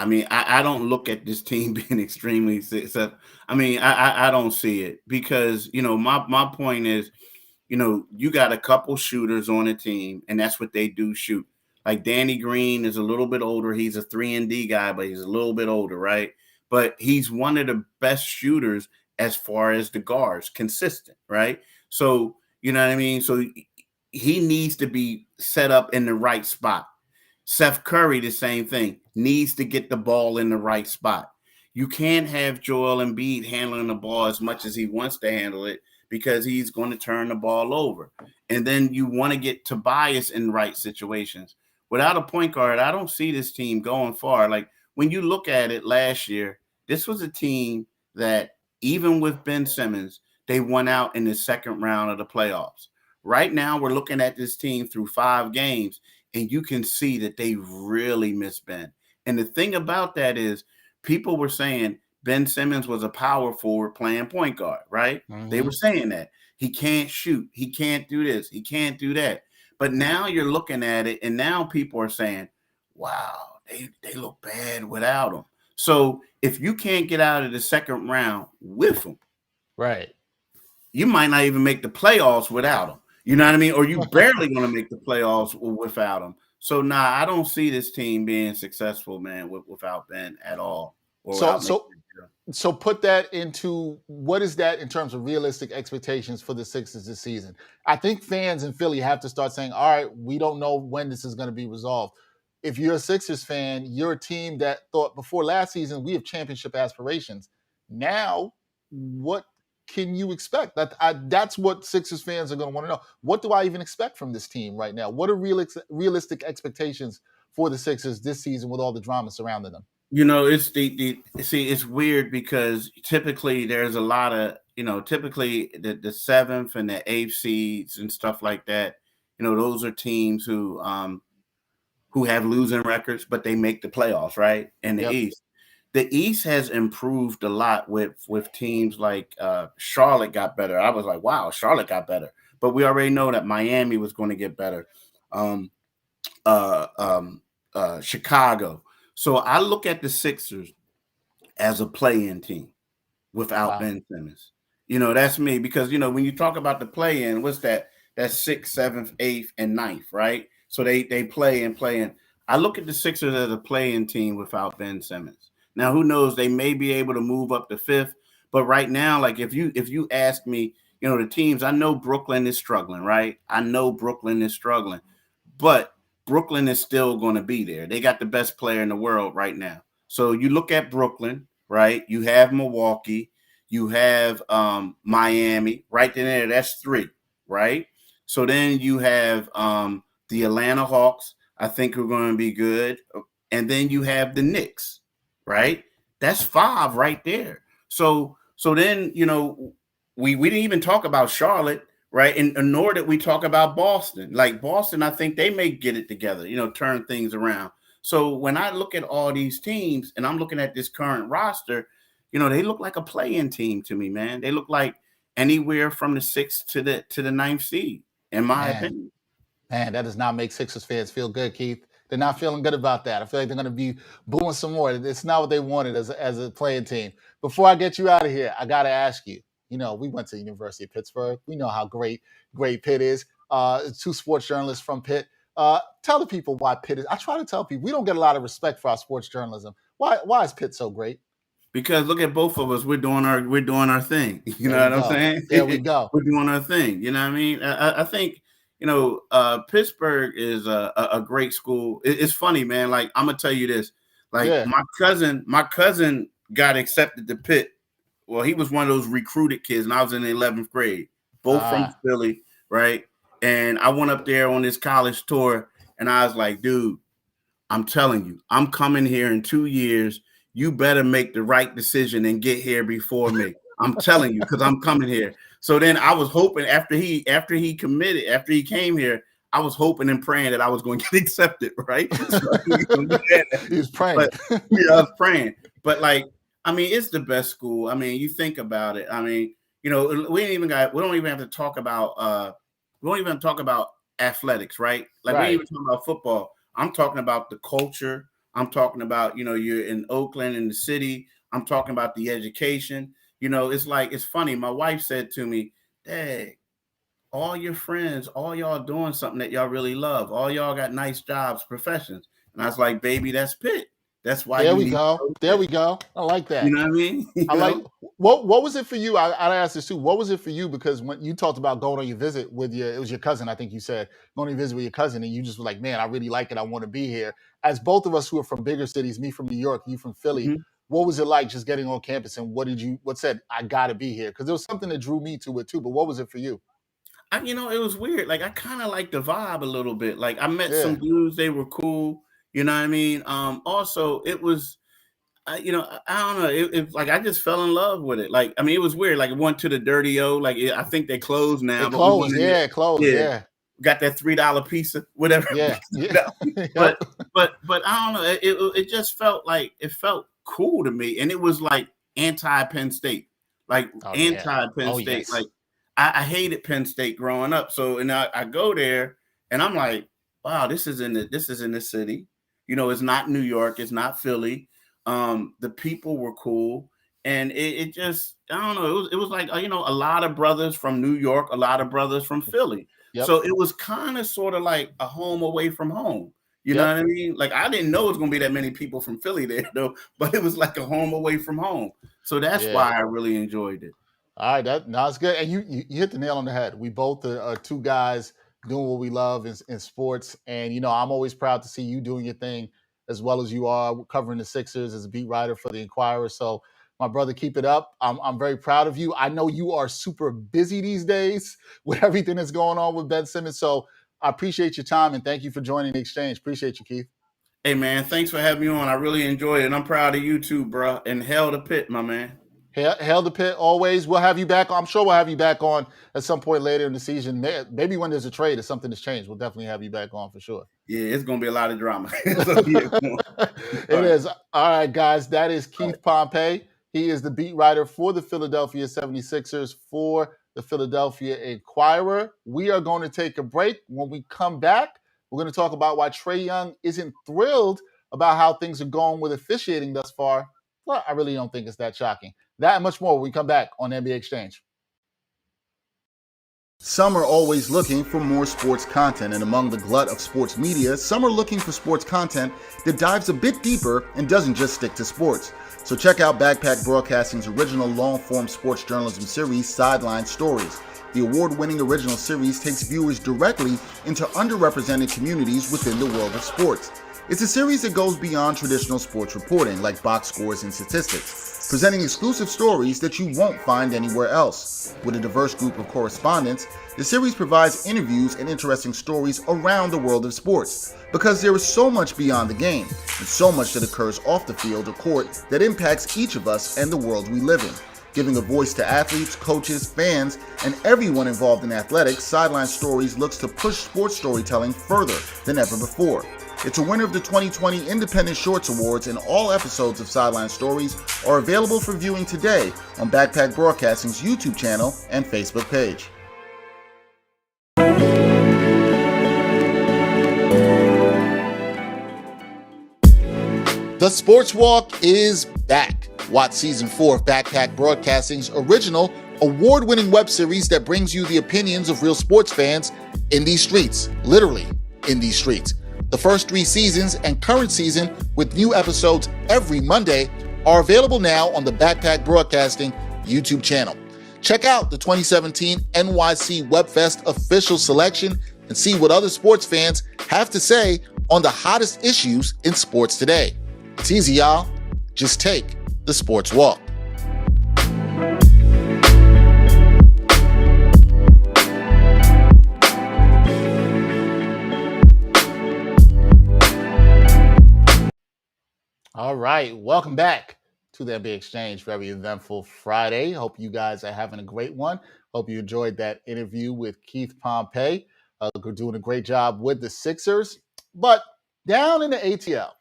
mean, I don't look at this team being extremely successful. I mean, I don't see it because, my point is, you got a couple shooters on the team, and that's what they do shoot. Like Danny Green is a little bit older. He's a 3-and-D guy, but he's a little bit older, right? But he's one of the best shooters as far as the guards, consistent, right? So, you know what I mean? So he needs to be set up in the right spot. Seth Curry, the same thing, needs to get the ball in the right spot. You can't have Joel Embiid handling the ball as much as he wants to handle it because he's going to turn the ball over. And then you want to get Tobias in right situations. Without a point guard, I don't see this team going far. Like when you look at it last year, this was a team that even with Ben Simmons, they won out in the second round of the playoffs. Right now, we're looking at this team through 5 games, and you can see that they really miss Ben. And the thing about that is people were saying Ben Simmons was a power forward playing point guard, right? Mm-hmm. They were saying that. He can't shoot. He can't do this. He can't do that. But now you're looking at it, and now people are saying, wow, they look bad without him. So if you can't get out of the second round with him, right, you might not even make the playoffs without him. You know what I mean? Or you barely going to make the playoffs without him. So, I don't see this team being successful, man, without Ben at all. So put that into, what is that in terms of realistic expectations for the Sixers this season? I think fans in Philly have to start saying, all right, we don't know when this is going to be resolved. If you're a Sixers fan, you're a team that thought before last season, we have championship aspirations. Now, what can you expect? That's what Sixers fans are going to want to know. What do I even expect from this team right now? What are realistic expectations for the Sixers this season with all the drama surrounding them? It's weird because typically there's a lot of, typically the 7th and the 8th seeds and stuff like that. Those are teams who have losing records, but they make the playoffs, right? In the East. The East has improved a lot with teams like Charlotte got better. I was like, wow, Charlotte got better. But we already know that Miami was going to get better. Chicago. So I look at the Sixers as a play-in team without Ben Simmons. That's me because, when you talk about the play-in, what's that? That's 6th, 7th, 8th, and 9th, right? So they play in. I look at the Sixers as a play-in team without Ben Simmons. Now, who knows? They may be able to move up to 5th, but right now, like if you ask me, the teams, I know Brooklyn is struggling, right? I know Brooklyn is struggling, but Brooklyn is still going to be there. They got the best player in the world right now. So you look at Brooklyn, right? You have Milwaukee, you have Miami, right there. That's 3, right? So then you have the Atlanta Hawks, I think are going to be good, and then you have the Knicks. Right? That's 5 right there. So then, we didn't even talk about Charlotte, right? And nor did we talk about Boston. Like Boston, I think they may get it together, turn things around. So when I look at all these teams and I'm looking at this current roster, they look like a play-in team to me, man. They look like anywhere from the 6th to the 9th seed, in my opinion. Man, that does not make Sixers fans feel good, Keith. They're not feeling good about that. I feel like they're going to be booing some more. It's not what they wanted as a playing team. Before I get you out of here, I got to ask you, we went to the University of Pittsburgh. We know how great Pitt is. 2 sports journalists from Pitt. Tell the people why Pitt is. I try to tell people we don't get a lot of respect for our sports journalism. Why is Pitt so great? Because look at both of us. We're doing our thing. You know what I'm saying? There we go. We're doing our thing. You know what I mean? I think, Pittsburgh is a great school. It's funny, man. Like, I'm gonna tell you this. Like, Yeah. my cousin got accepted to Pitt. Well, he was one of those recruited kids, and I was in the 11th grade. Both from Philly, right? And I went up there on this college tour, and I was like, dude, I'm telling you, I'm coming here in 2 years. You better make the right decision and get here before me. I'm telling you, because I'm coming here. So then I was hoping after he came here, I was hoping and praying that I was going to get accepted, right? So he was praying. But, yeah, I was praying. But like, I mean, it's the best school. I mean, you think about it. I mean, we don't even have to talk about athletics, right? Like, we ain't even talking about football. I'm talking about the culture. I'm talking about, you're in Oakland in the city. I'm talking about the education. It's funny. My wife said to me, Dad, all your friends, all y'all doing something that y'all really love. All y'all got nice jobs, professions. And I was like, baby, that's Pitt. That's why. There we go. I like that. You know what I mean? What was it for you? I asked this too. What was it for you? Because when you talked about going on your visit with it was your cousin, I think you said, going on your visit with your cousin, and you just were like, man, I really like it. I want to be here. As both of us who are from bigger cities, me from New York, you from Philly, Mm-hmm. What was it like just getting on campus, and what said, I got to be here? Because there was something that drew me to it too, but what was it for you? It was weird. Like, I kind of liked the vibe a little bit. Like, I met some dudes, they were cool. You know what I mean? Also, it was, I don't know. It like, I just fell in love with it. Like, I mean, it was weird. Like, it went to the Dirty O. Like, I think they closed now. They closed, yeah. Got that $3 pizza, whatever. Yeah. But I don't know. It just felt like, it felt cool to me. And it was like anti-Penn State. Like, anti-Penn State. Yes. Like, I hated Penn State growing up. So, and I go there and I'm like, wow, this is in the city. It's not New York. It's not Philly. The people were cool. And it just, I don't know. It was like, a lot of brothers from New York, a lot of brothers from Philly. Yep. So it was kind of sort of like a home away from home. You know what I mean? Like, I didn't know it was going to be that many people from Philly there, though, but it was like a home away from home. So that's why I really enjoyed it. All right, that's good. And you hit the nail on the head. We both are two guys doing what we love in sports. And, I'm always proud to see you doing your thing as well as you are, covering the Sixers as a beat writer for the Inquirer. So, my brother, keep it up. I'm very proud of you. I know you are super busy these days with everything that's going on with Ben Simmons. So I appreciate your time and thank you for joining the exchange. Appreciate you, Keith. Hey, man, thanks for having me on. I really enjoyed it. And I'm proud of you too, bro. And hail to Pitt, my man. Hail to Pitt always. We'll have you back. I'm sure we'll have you back on at some point later in the season. Maybe when there's a trade or something has changed, we'll definitely have you back on for sure. Yeah, it's going to be a lot of drama. It is. All right, guys. That is Keith Pompey. He is the beat writer for the Philadelphia 76ers for the Philadelphia Inquirer. We are going to take a break. When we come back, we're going to talk about why Trae Young isn't thrilled about how things are going with officiating thus far. Well, I really don't think it's that shocking. That and much more when we come back on NBA Exchange. Some are always looking for more sports content, and among the glut of sports media, some are looking for sports content that dives a bit deeper and doesn't just stick to sports. So check out Backpack Broadcasting's original long-form sports journalism series, Sideline Stories. The award-winning original series takes viewers directly into underrepresented communities within the world of sports. It's a series that goes beyond traditional sports reporting, like box scores and statistics, presenting exclusive stories that you won't find anywhere else. With a diverse group of correspondents, the series provides interviews and interesting stories around the world of sports, because there is so much beyond the game, and so much that occurs off the field or court that impacts each of us and the world we live in. Giving a voice to athletes, coaches, fans, and everyone involved in athletics, Sideline Stories looks to push sports storytelling further than ever before. It's a winner of the 2020 Independent Shorts Awards, and all episodes of Sideline Stories are available for viewing today on Backpack Broadcasting's YouTube channel and Facebook page. The Sports Walk is back. Watch Season 4 of Backpack Broadcasting's original, award-winning web series that brings you the opinions of real sports fans in these streets, literally in these streets. The first 3 seasons and current season, with new episodes every Monday, are available now on the Backpack Broadcasting YouTube channel. Check out the 2017 NYC WebFest official selection and see what other sports fans have to say on the hottest issues in sports today. It's easy, y'all. Just take the sports walk. All right, welcome back to the NBA Exchange. Very eventful Friday. Hope you guys are having a great one. Hope you enjoyed that interview with Keith Pompey. We're doing a great job with the Sixers. But down in the ATL,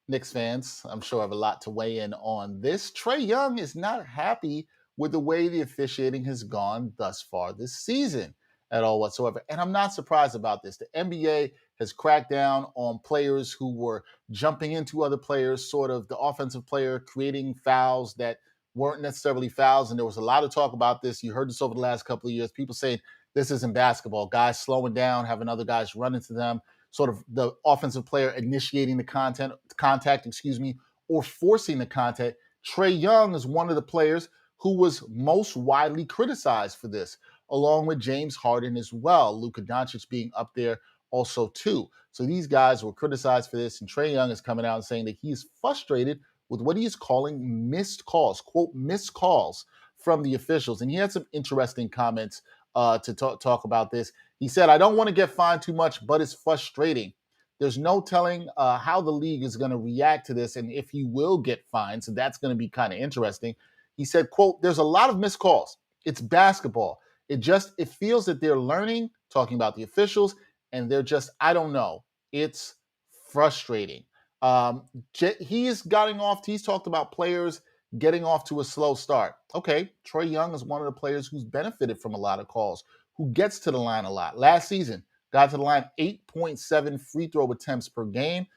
Knicks fans, I'm sure, have a lot to weigh in on this. Trae Young is not happy with the way the officiating has gone thus far this season at all whatsoever. And I'm not surprised about this. The NBA has cracked down on players who were jumping into other players, sort of the offensive player creating fouls that weren't necessarily fouls. And there was a lot of talk about this. You heard this over the last couple of years. People saying this isn't basketball. Guys slowing down, having other guys run into them, sort of the offensive player initiating the contact, or forcing the contact. Trae Young is one of the players who was most widely criticized for this, along with James Harden as well. Luka Doncic being up there also too. So these guys were criticized for this, and Trae Young is coming out and saying that he is frustrated with what he is calling missed calls, quote, missed calls from the officials. And he had some interesting comments to talk about this. He said, I don't want to get fined too much, but it's frustrating. There's no telling how the league is going to react to this and if he will get fined. So that's going to be kind of interesting. He said, quote, there's a lot of missed calls. It's basketball. It feels that they're learning, talking about the officials, and they're just, I don't know. It's frustrating. He's talked about players getting off to a slow start. Okay, Trae Young is one of the players who's benefited from a lot of calls, who gets to the line a lot. Last season, got to the line 8.7 free throw attempts per game.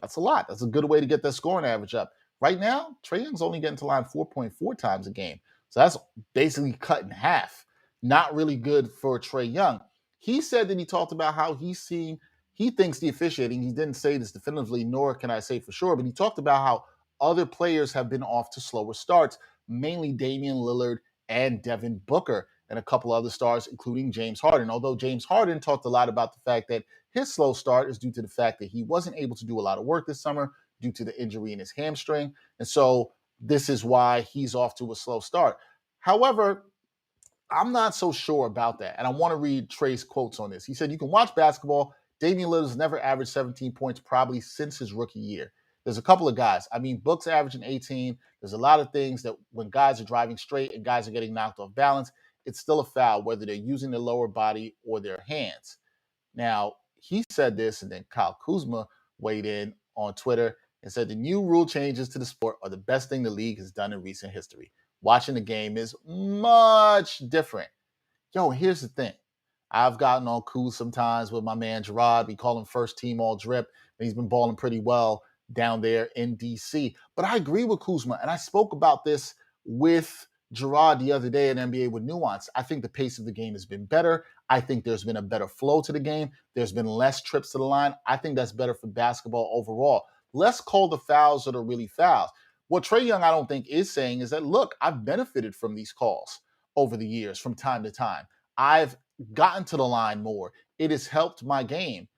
That's a lot. That's a good way to get that scoring average up. Right now, Trae Young's only getting to the line 4.4 times a game. So that's basically cut in half. Not really good for Trae Young. He said that he talked about how he thinks the officiating, he didn't say this definitively, nor can I say for sure, but he talked about how other players have been off to slower starts, mainly Damian Lillard and Devin Booker, and a couple other stars, including James Harden. Although James Harden talked a lot about the fact that his slow start is due to the fact that he wasn't able to do a lot of work this summer due to the injury in his hamstring. And so this is why he's off to a slow start. However, I'm not so sure about that. And I want to read Trae's quotes on this. He said, you can watch basketball. Damian Lillard's never averaged 17 points probably since his rookie year. There's a couple of guys. I mean, Book's averaging 18. There's a lot of things that when guys are driving straight and guys are getting knocked off balance, it's still a foul, whether they're using their lower body or their hands. Now, he said this, and then Kyle Kuzma weighed in on Twitter and said the new rule changes to the sport are the best thing the league has done in recent history. Watching the game is much different. Yo, here's the thing. I've gotten on Kuz sometimes with my man Gerard. We call him first team all drip, and he's been balling pretty well down there in DC. But I agree with Kuzma, and I spoke about this with Gerard the other day at NBA with Nuance. I think the pace of the game has been better. I think there's been a better flow to the game. There's been less trips to the line. I think that's better for basketball overall. Let's call the fouls that are really fouls. What Trae Young, I don't think, is saying is that, look, I've benefited from these calls over the years from time to time. I've gotten to the line more. It has helped my game.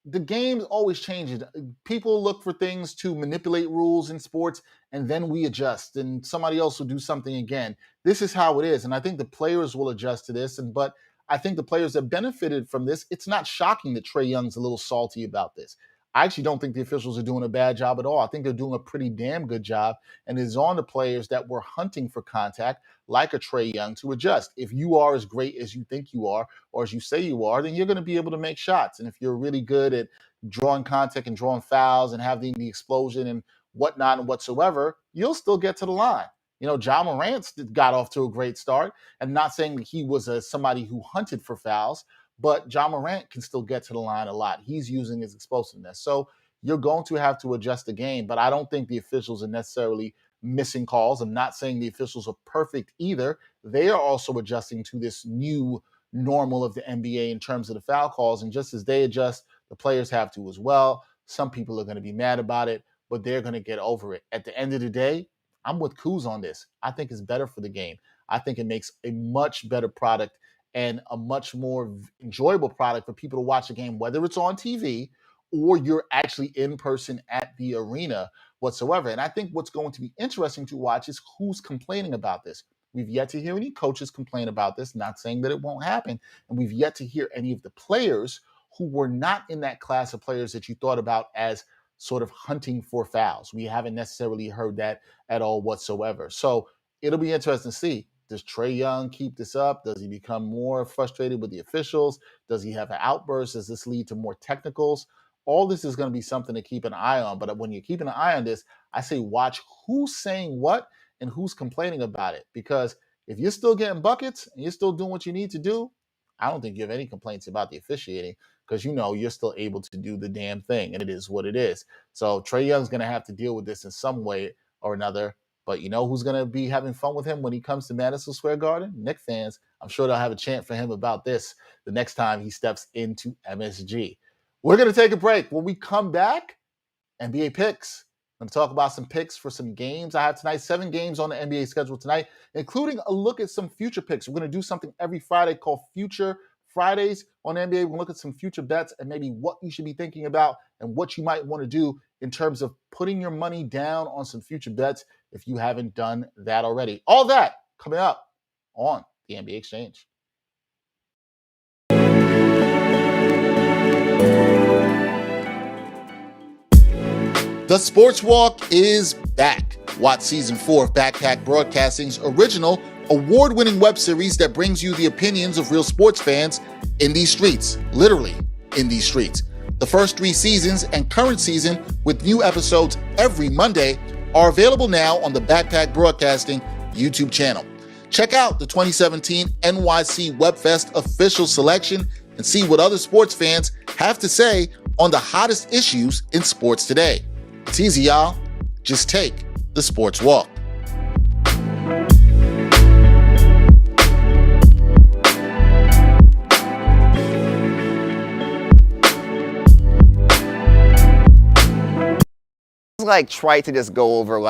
The game always changes. People look for things to manipulate rules in sports, and then we adjust, and somebody else will do something again. This is how it is, and I think the players will adjust to this. But I think the players that benefited from this, it's not shocking that Trae Young's a little salty about this. I actually don't think the officials are doing a bad job at all. I think they're doing a pretty damn good job, and it is on the players that were hunting for contact, like a Trae Young, to adjust. If you are as great as you think you are, or as you say you are, then you're going to be able to make shots. And if you're really good at drawing contact and drawing fouls and having the explosion and whatnot and whatsoever, you'll still get to the line. You know, Ja Morant got off to a great start, and not saying that he was somebody who hunted for fouls, but Ja Morant can still get to the line a lot. He's using his explosiveness. So you're going to have to adjust the game, but I don't think the officials are necessarily missing calls. I'm not saying the officials are perfect either. They are also adjusting to this new normal of the NBA in terms of the foul calls. And just as they adjust, the players have to as well. Some people are going to be mad about it, but they're going to get over it. At the end of the day, I'm with Kuz on this. I think it's better for the game. I think it makes a much better product and a much more enjoyable product for people to watch the game, whether it's on TV or you're actually in person at the arena whatsoever. And I think what's going to be interesting to watch is who's complaining about this. We've yet to hear any coaches complain about this, not saying that it won't happen. And we've yet to hear any of the players who were not in that class of players that you thought about as sort of hunting for fouls. We haven't necessarily heard that at all whatsoever. So it'll be interesting to see. Does Trae Young keep this up? Does he become more frustrated with the officials? Does he have an outburst? Does this lead to more technicals? All this is going to be something to keep an eye on. But when you're keeping an eye on this, I say watch who's saying what and who's complaining about it. Because if you're still getting buckets and you're still doing what you need to do, I don't think you have any complaints about the officiating, because you're still able to do the damn thing, and it is what it is. So Trae Young's going to have to deal with this in some way or another. But you know who's going to be having fun with him when he comes to Madison Square Garden? Knicks fans. I'm sure they'll have a chant for him about this the next time he steps into MSG. We're going to take a break. When we come back, NBA picks. I'm going to talk about some picks for some games I have tonight. 7 games on the NBA schedule tonight, including a look at some future picks. We're going to do something every Friday called Future Fridays on NBA. We're going to look at some future bets and maybe what you should be thinking about and what you might want to do in terms of putting your money down on some future bets if you haven't done that already. All that coming up on the NBA Exchange. The Sports Walk is back. Watch season 4 of Backpack Broadcasting's original award-winning web series that brings you the opinions of real sports fans in these streets, literally in these streets. The first 3 seasons and current season with new episodes every Monday are available now on the Backpack Broadcasting YouTube channel. Check out the 2017 NYC WebFest official selection and see what other sports fans have to say on the hottest issues in sports today. It's easy, y'all. Just take the Sports Walk. It's like try to just go over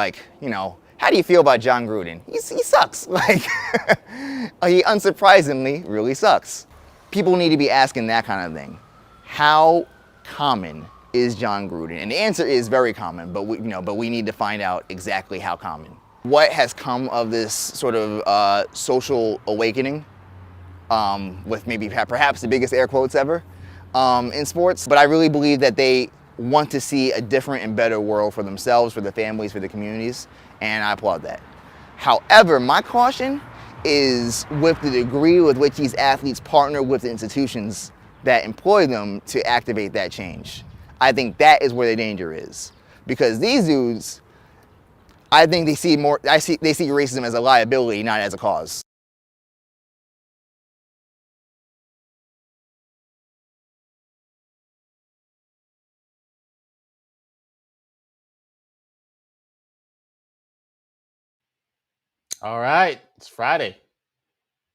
how do you feel about John Gruden? He sucks. He unsurprisingly really sucks. People need to be asking that kind of thing. How common is John Gruden? And the answer is very common, but we need to find out exactly how common. What has come of this sort of social awakening, with maybe perhaps the biggest air quotes ever in sports? But I really believe that they want to see a different and better world for themselves, for their families, for the communities, and I applaud that. However, my caution is with the degree with which these athletes partner with the institutions that employ them to activate that change. I think that is where the danger is, because these dudes, I think they see racism as a liability, not as a cause. All right, it's Friday.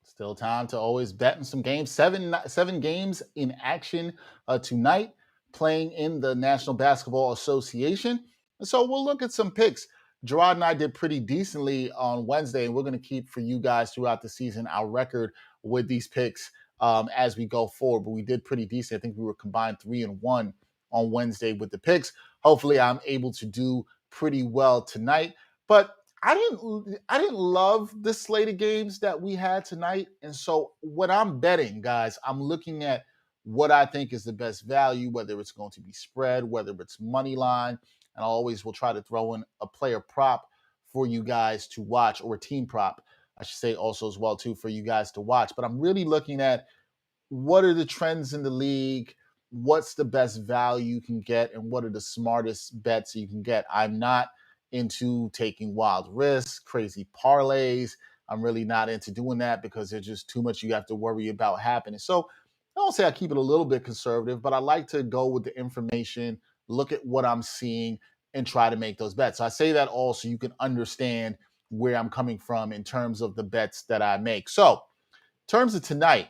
Still time to always bet in some games. Seven games in action tonight, playing in the National Basketball Association. And so we'll look at some picks. Gerard and I did pretty decently on Wednesday, and we're going to keep for you guys throughout the season our record with these picks as we go forward. But we did pretty decent. I think we were combined 3-1 on Wednesday with the picks. Hopefully I'm able to do pretty well tonight. But I didn't love the slate of games that we had tonight. And so when I'm betting, guys, I'm looking at what I think is the best value, whether it's going to be spread, whether it's money line. And I always will try to throw in a player prop for you guys to watch, or a team prop, I should say also as well, too, for you guys to watch. But I'm really looking at what are the trends in the league, what's the best value you can get, and what are the smartest bets you can get. I'm not into taking wild risks, crazy parlays. I'm really not into doing that because there's just too much you have to worry about happening. So I don't say I keep it a little bit conservative, but I like to go with the information, look at what I'm seeing, and try to make those bets. So I say that all so you can understand where I'm coming from in terms of the bets that I make. So in terms of tonight,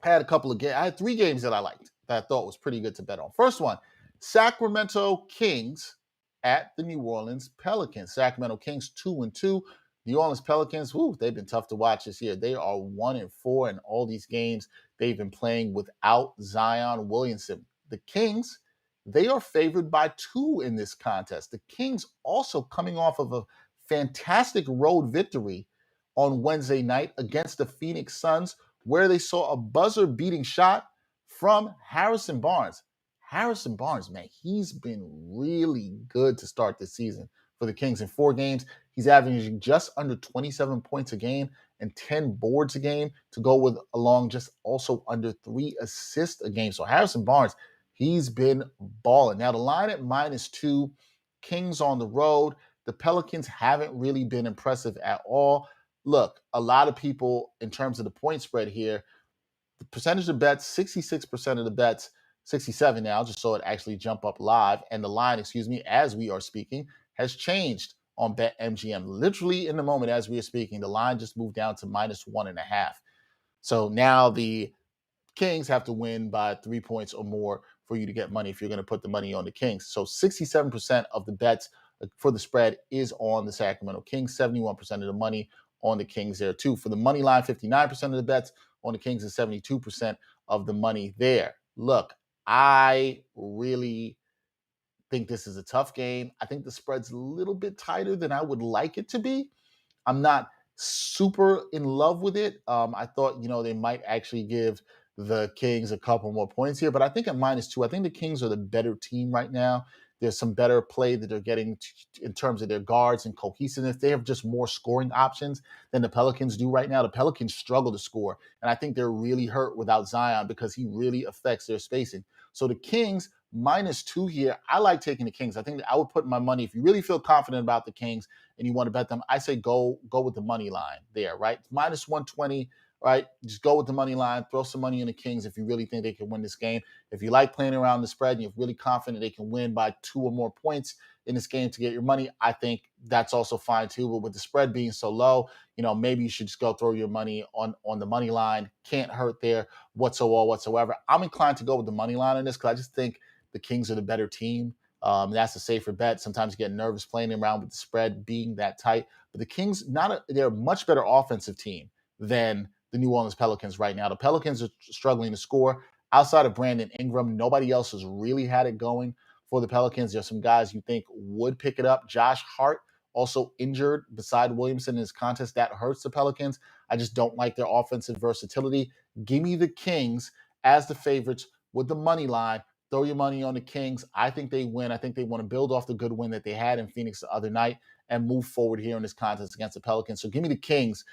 I had 3 games that I liked that I thought was pretty good to bet on. First one, Sacramento Kings at the New Orleans Pelicans. Sacramento Kings 2-2. New New Orleans Pelicans, they've been tough to watch this year. They are 1-4 in all these games they've been playing without Zion Williamson. The Kings, they are favored by 2 in this contest. The Kings also coming off of a fantastic road victory on Wednesday night against the Phoenix Suns, where they saw a buzzer-beating shot from Harrison Barnes. Harrison Barnes, man, he's been really good to start this season for the Kings. In 4 games, he's averaging just under 27 points a game and 10 boards a game to go with along just also under 3 assists a game. So Harrison Barnes, he's been balling. Now the line at -2, Kings on the road. The Pelicans haven't really been impressive at all. Look, a lot of people in terms of the point spread here, the percentage of bets, 66% of the bets, 67 now, just saw it actually jump up live. And the line, as we are speaking, has changed on BetMGM. Literally in the moment as we are speaking, the line just moved down to -1.5. So now the Kings have to win by 3 points or more for you to get money if you're going to put the money on the Kings. So 67% of the bets for the spread is on the Sacramento Kings, 71% of the money on the Kings there too. For the money line, 59% of the bets on the Kings and 72% of the money there. Look, I really think this is a tough game. I think the spread's a little bit tighter than I would like it to be. I'm not super in love with it. I thought, they might actually give the Kings a couple more points here, but I think at -2, I think the Kings are the better team right now. There's some better play that they're getting in terms of their guards and cohesiveness. They have just more scoring options than the Pelicans do right now. The Pelicans struggle to score, and I think they're really hurt without Zion because he really affects their spacing. So the Kings, -2 here. I like taking the Kings. I think that I would put my money, if you really feel confident about the Kings and you want to bet them, I say go with the money line there, right? -120, right? Just go with the money line. Throw some money in the Kings if you really think they can win this game. If you like playing around the spread and you're really confident they can win by 2 or more points in this game to get your money, I think that's also fine too. But with the spread being so low, maybe you should just go throw your money on the money line. Can't hurt there whatsoever. I'm inclined to go with the money line on this because I just think the Kings are the better team. That's a safer bet. Sometimes you get nervous playing around with the spread being that tight. But the Kings, they're a much better offensive team than the New Orleans Pelicans right now. The Pelicans are struggling to score. Outside of Brandon Ingram, nobody else has really had it going for the Pelicans. There's some guys you think would pick it up. Josh Hart also injured beside Williamson in his contest. That hurts the Pelicans. I just don't like their offensive versatility. Give me the Kings as the favorites with the money line. Throw your money on the Kings. I think they win. I think they want to build off the good win that they had in Phoenix the other night and move forward here in this contest against the Pelicans. So give me the Kings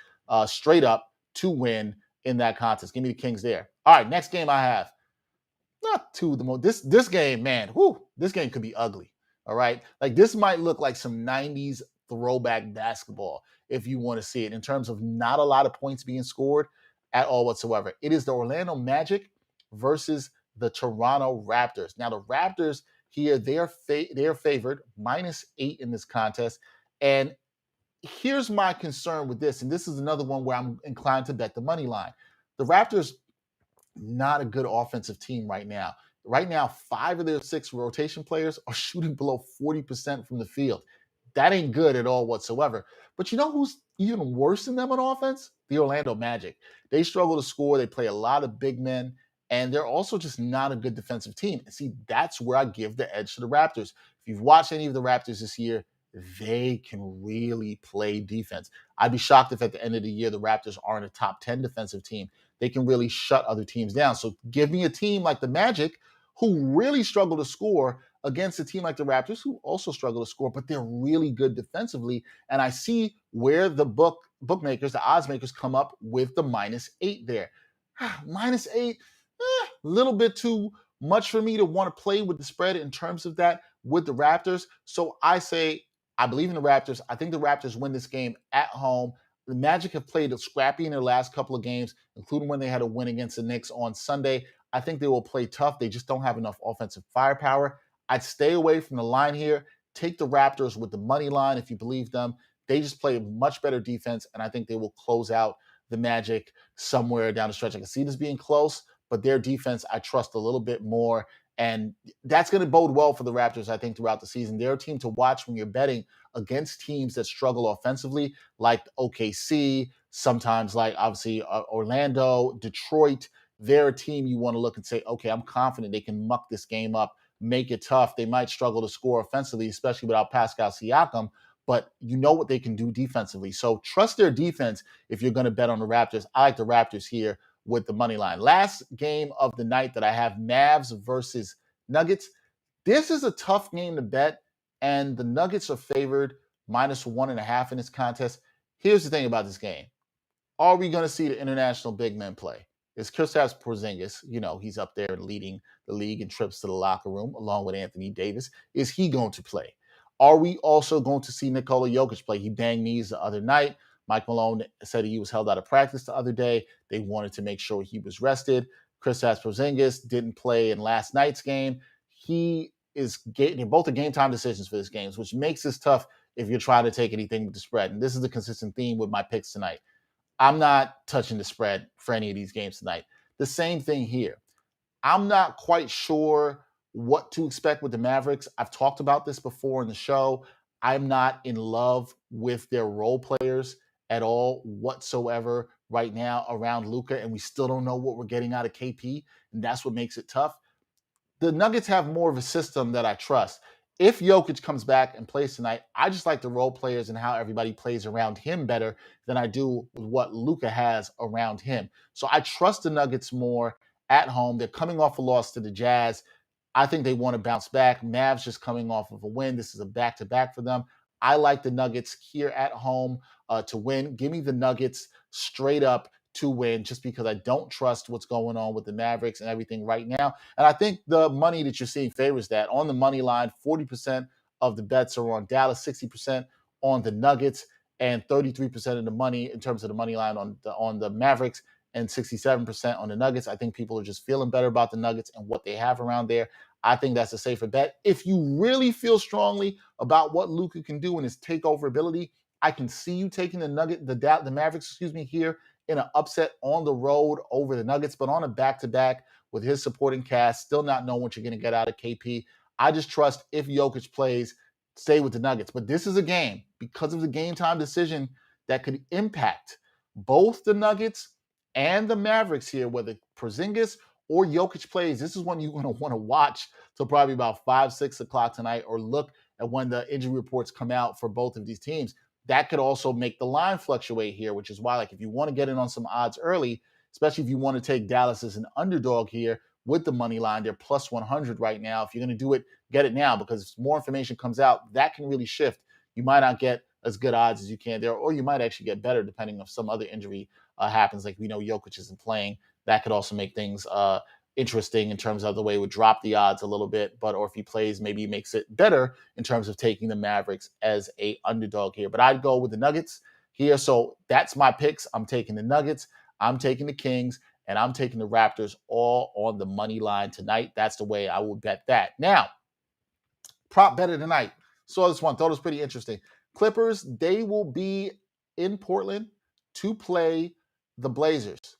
straight up to win in that contest. Give me the Kings there. All right, next game I have. Not too the most. This game, man, this game could be ugly. All right. Like this might look like some 90s throwback basketball if you want to see it in terms of not a lot of points being scored at all whatsoever. It is the Orlando Magic versus the Toronto Raptors. Now the Raptors here, they are favored -8 in this contest. And here's my concern with this, and this is another one where I'm inclined to bet the money line. The Raptors, not a good offensive team right now. Right now, 5 of their 6 rotation players are shooting below 40% from the field. That ain't good at all whatsoever. But you know who's even worse than them on offense? The Orlando Magic. They struggle to score. They play a lot of big men, and they're also just not a good defensive team. And see, that's where I give the edge to the Raptors. If you've watched any of the Raptors this year, they can really play defense. I'd be shocked if at the end of the year the Raptors aren't a top 10 defensive team. They can really shut other teams down. So give me a team like the Magic who really struggle to score against a team like the Raptors who also struggle to score, but they're really good defensively. And I see where the bookmakers, the odds makers come up with the -8 there. -8, a little bit too much for me to want to play with the spread in terms of that with the Raptors. So I say, I believe in the Raptors. I think the Raptors win this game at home. The Magic have played scrappy in their last couple of games, including when they had a win against the Knicks on Sunday. I think they will play tough. They just don't have enough offensive firepower. I'd stay away from the line here. Take the Raptors with the money line if you believe them. They just play much better defense, and I think they will close out the Magic somewhere down the stretch. I can see this being close, but their defense I trust a little bit more. And that's going to bode well for the Raptors, I think, throughout the season. They're a team to watch when you're betting against teams that struggle offensively, like OKC, sometimes like obviously Orlando, Detroit. They're a team you want to look and say, okay, I'm confident they can muck this game up, make it tough. They might struggle to score offensively, especially without Pascal Siakam, but you know what they can do defensively. So trust their defense if you're going to bet on the Raptors. I like the Raptors here with the money line. Last game of the night that I have, Mavs versus Nuggets. This is a tough game to bet, and the Nuggets are favored -1.5 in this contest. Here's the thing about this game. Are we going to see the international big men play? Is Kristaps Porzingis, he's up there and leading the league in trips to the locker room along with Anthony Davis. Is he going to play? Are we also going to see Nikola Jokic play? He banged knees the other night. Mike Malone said he was held out of practice the other day. They wanted to make sure he was rested. Kristaps Porzingis didn't play in last night's game. They're both the game time decisions for this game, which makes this tough if you're trying to take anything with the spread. And this is a consistent theme with my picks tonight. I'm not touching the spread for any of these games tonight. The same thing here. I'm not quite sure what to expect with the Mavericks. I've talked about this before in the show. I'm not in love with their role players at all whatsoever right now around Luka, and we still don't know what we're getting out of KP, and that's what makes it tough. The Nuggets have more of a system that I trust. If Jokic comes back and plays tonight, I just like the role players and how everybody plays around him better than I do with what Luka has around him. So I trust the Nuggets more at home. They're coming off a loss to the Jazz. I think they want to bounce back. Mavs just coming off of a win. This is a back-to-back for them. I like the Nuggets here at home to win. Give me the Nuggets straight up to win just because I don't trust what's going on with the Mavericks and everything right now. And I think the money that you're seeing favors that. On the money line, 40% of the bets are on Dallas, 60% on the Nuggets, and 33% of the money in terms of the money line on the Mavericks and 67% on the Nuggets. I think people are just feeling better about the Nuggets and what they have around there. I think that's a safer bet. If you really feel strongly about what Luka can do and his takeover ability, I can see you taking the Mavericks, here in an upset on the road over the Nuggets, but on a back-to-back with his supporting cast, still not knowing what you're going to get out of KP. I just trust if Jokic plays, stay with the Nuggets. But this is a game, because of the game time decision, that could impact both the Nuggets and the Mavericks here, whether Porzingis or Jokic plays. This is one you're going to want to watch till probably about 5, 6 o'clock tonight, or look at when the injury reports come out for both of these teams. That could also make the line fluctuate here, which is why, if you want to get in on some odds early, especially if you want to take Dallas as an underdog here with the money line, they're plus 100 right now. If you're going to do it, get it now, because if more information comes out, that can really shift. You might not get as good odds as you can there, or you might actually get better depending if some other injury happens. Like we know Jokic isn't playing. That could also make things interesting in terms of the way it would drop the odds a little bit, or if he plays, maybe he makes it better in terms of taking the Mavericks as a underdog here. But I'd go with the Nuggets here. So that's my picks. I'm taking the Nuggets, I'm taking the Kings, and I'm taking the Raptors all on the money line tonight. That's the way I would bet that. Now, prop better tonight. Saw this one, thought it was pretty interesting. Clippers, they will be in Portland to play the Blazers.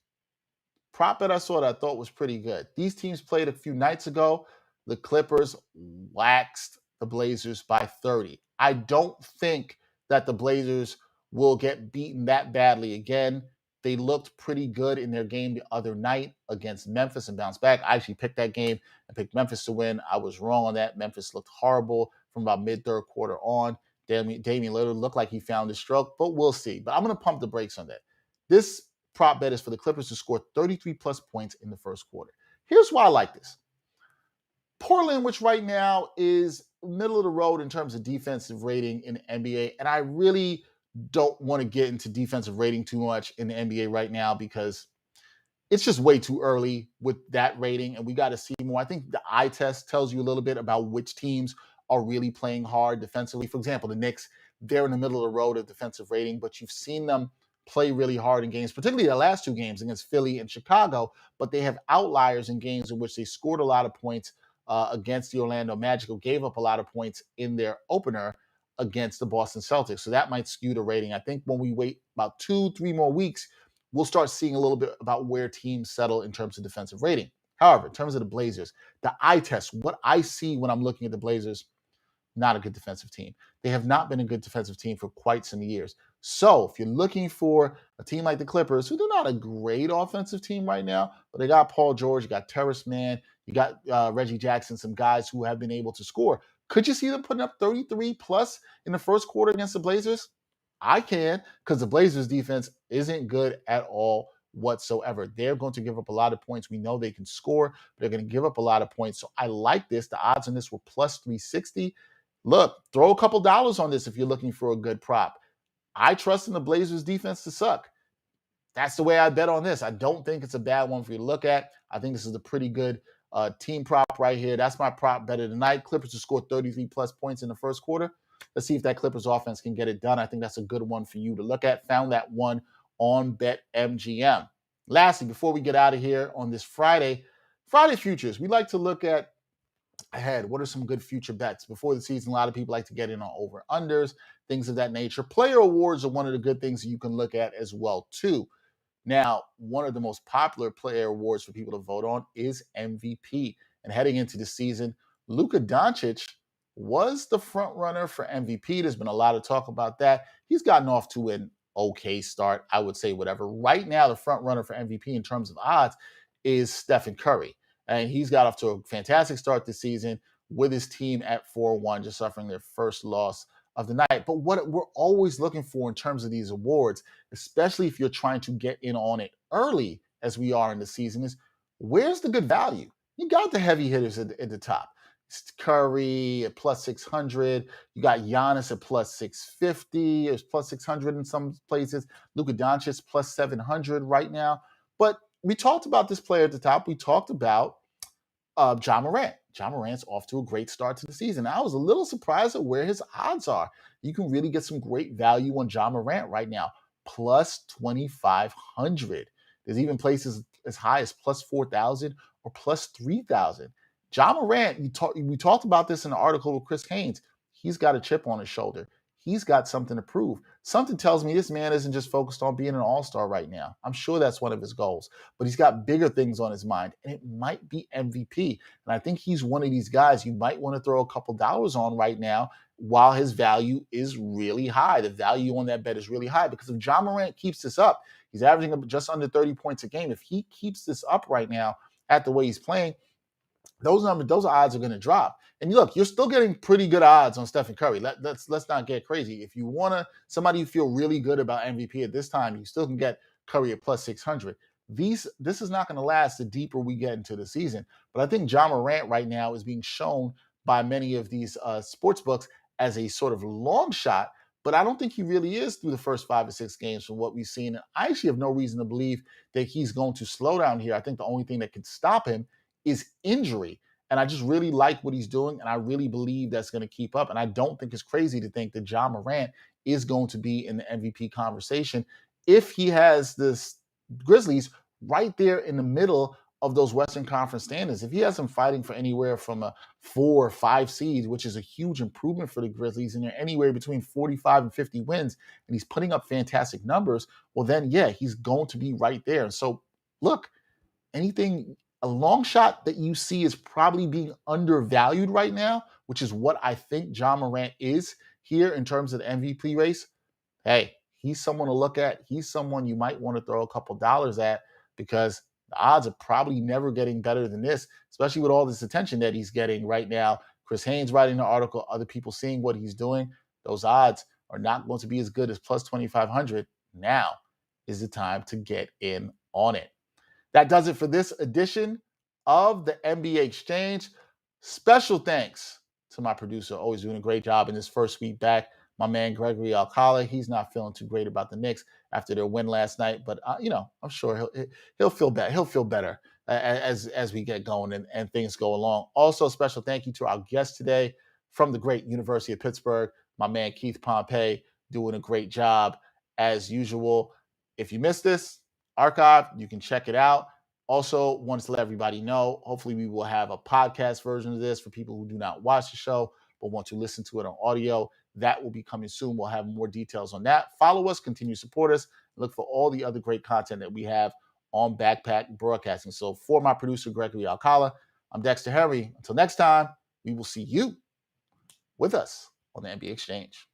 Prop bet I saw that I thought was pretty good. These teams played a few nights ago. The Clippers waxed the Blazers by 30. I don't think that the Blazers will get beaten that badly again. They looked pretty good in their game the other night against Memphis and bounced back. I actually picked that game and picked Memphis to win. I was wrong on that. Memphis looked horrible from about mid-third quarter on. Damian Lillard looked like he found his stroke, but we'll see. But I'm going to pump the brakes on that. This prop bet is for the Clippers to score 33-plus points in the first quarter. Here's why I like this. Portland, which right now is middle of the road in terms of defensive rating in the NBA, and I really don't want to get into defensive rating too much in the NBA right now because it's just way too early with that rating, and we got to see more. I think the eye test tells you a little bit about which teams are really playing hard defensively. For example, the Knicks, they're in the middle of the road of defensive rating, but you've seen them play really hard in games, particularly the last two games against Philly and Chicago, but they have outliers in games in which they scored a lot of points against the Orlando Magic, who gave up a lot of points in their opener against the Boston Celtics. So that might skew the rating. I think when we wait about 2-3 more weeks, we'll start seeing a little bit about where teams settle in terms of defensive rating. However, in terms of the Blazers, the eye test, what I see when I'm looking at the Blazers, not a good defensive team. They have not been a good defensive team for quite some years. So if you're looking for a team like the Clippers, who they're not a great offensive team right now, but they got Paul George, you got Terrence Mann, you got Reggie Jackson, some guys who have been able to score. Could you see them putting up 33 plus in the first quarter against the Blazers? I can, because the Blazers defense isn't good at all whatsoever. They're going to give up a lot of points. We know they can score, but they're going to give up a lot of points. So I like this. The odds on this were plus 360. Look, throw a couple dollars on this if you're looking for a good prop. I trust in the Blazers defense to suck. That's the way I bet on this. I don't think it's a bad one for you to look at. I think this is a pretty good team prop right here. That's my prop bet of tonight. Clippers to score 33 plus points in the first quarter. Let's see if that Clippers offense can get it done. I think that's a good one for you to look at. Found that one on BetMGM. Lastly, before we get out of here on this Friday futures, we like to look at ahead. What are some good future bets? Before the season, a lot of people like to get in on over-unders, things of that nature. Player awards are one of the good things that you can look at as well, too. Now, one of the most popular player awards for people to vote on is MVP. And heading into the season, Luka Doncic was the front runner for MVP. There's been a lot of talk about that. He's gotten off to an okay start, I would say, whatever. Right now, the front runner for MVP in terms of odds is Stephen Curry. And he's got off to a fantastic start this season with his team at 4-1, just suffering their first loss of the night. But what we're always looking for in terms of these awards, especially if you're trying to get in on it early, as we are in the season, is where's the good value? You got the heavy hitters at the top. It's Curry at plus 600. You got Giannis at plus 650. It's plus 600 in some places. Luka Doncic plus 700 right now. But we talked about this player at the top. We talked about Ja Morant. Ja Morant's off to a great start to the season. I was a little surprised at where his odds are. You can really get some great value on Ja Morant right now, plus 2,500. There's even places as high as plus 4,000 or plus 3,000. Ja Morant, we talked about this in the article with Chris Haynes. He's got a chip on his shoulder. He's got something to prove. Something tells me this man isn't just focused on being an all-star right now. I'm sure that's one of his goals, but he's got bigger things on his mind, and it might be MVP. And I think he's one of these guys you might want to throw a couple dollars on right now while his value is really high. The value on that bet is really high because if Ja Morant keeps this up, he's averaging just under 30 points a game. If he keeps this up right now at the way he's playing, those odds are going to drop. And look, you're still getting pretty good odds on Stephen Curry. Let's not get crazy. If you want somebody you feel really good about MVP at this time, you still can get Curry at plus 600. This is not going to last the deeper we get into the season. But I think Ja Morant right now is being shown by many of these sports books as a sort of long shot. But I don't think he really is through the first 5 or 6 games from what we've seen. And I actually have no reason to believe that he's going to slow down here. I think the only thing that can stop him is injury. And I just really like what he's doing, and I really believe that's going to keep up. And I don't think it's crazy to think that Ja Morant is going to be in the MVP conversation if he has this Grizzlies right there in the middle of those Western Conference standings. If he has them fighting for anywhere from a 4 or 5 seed, which is a huge improvement for the Grizzlies, and they're anywhere between 45 and 50 wins, and he's putting up fantastic numbers, well then, yeah, he's going to be right there. And so, look, a long shot that you see is probably being undervalued right now, which is what I think Ja Morant is here in terms of the MVP race. Hey, he's someone to look at. He's someone you might want to throw a couple dollars at because the odds are probably never getting better than this, especially with all this attention that he's getting right now. Chris Haynes writing the article, other people seeing what he's doing. Those odds are not going to be as good as plus 2,500. Now is the time to get in on it. That does it for this edition of the NBA Exchange. Special thanks to my producer, always doing a great job in this first week back, my man Gregory Alcala. He's not feeling too great about the Knicks after their win last night, but I'm sure he'll feel better. He'll feel better as we get going and things go along. Also, special thank you to our guest today from the great University of Pittsburgh, my man Keith Pompey, doing a great job as usual. If you missed this archive, you can check it out. Also, wanted to let everybody know, hopefully we will have a podcast version of this for people who do not watch the show but want to listen to it on audio. That will be coming soon. We'll have more details on that. Follow us, continue to support us, and look for all the other great content that we have on Backpack Broadcasting. So for my producer, Gregory Alcala, I'm Dexter Henry. Until next time, we will see you with us on the NBA Exchange.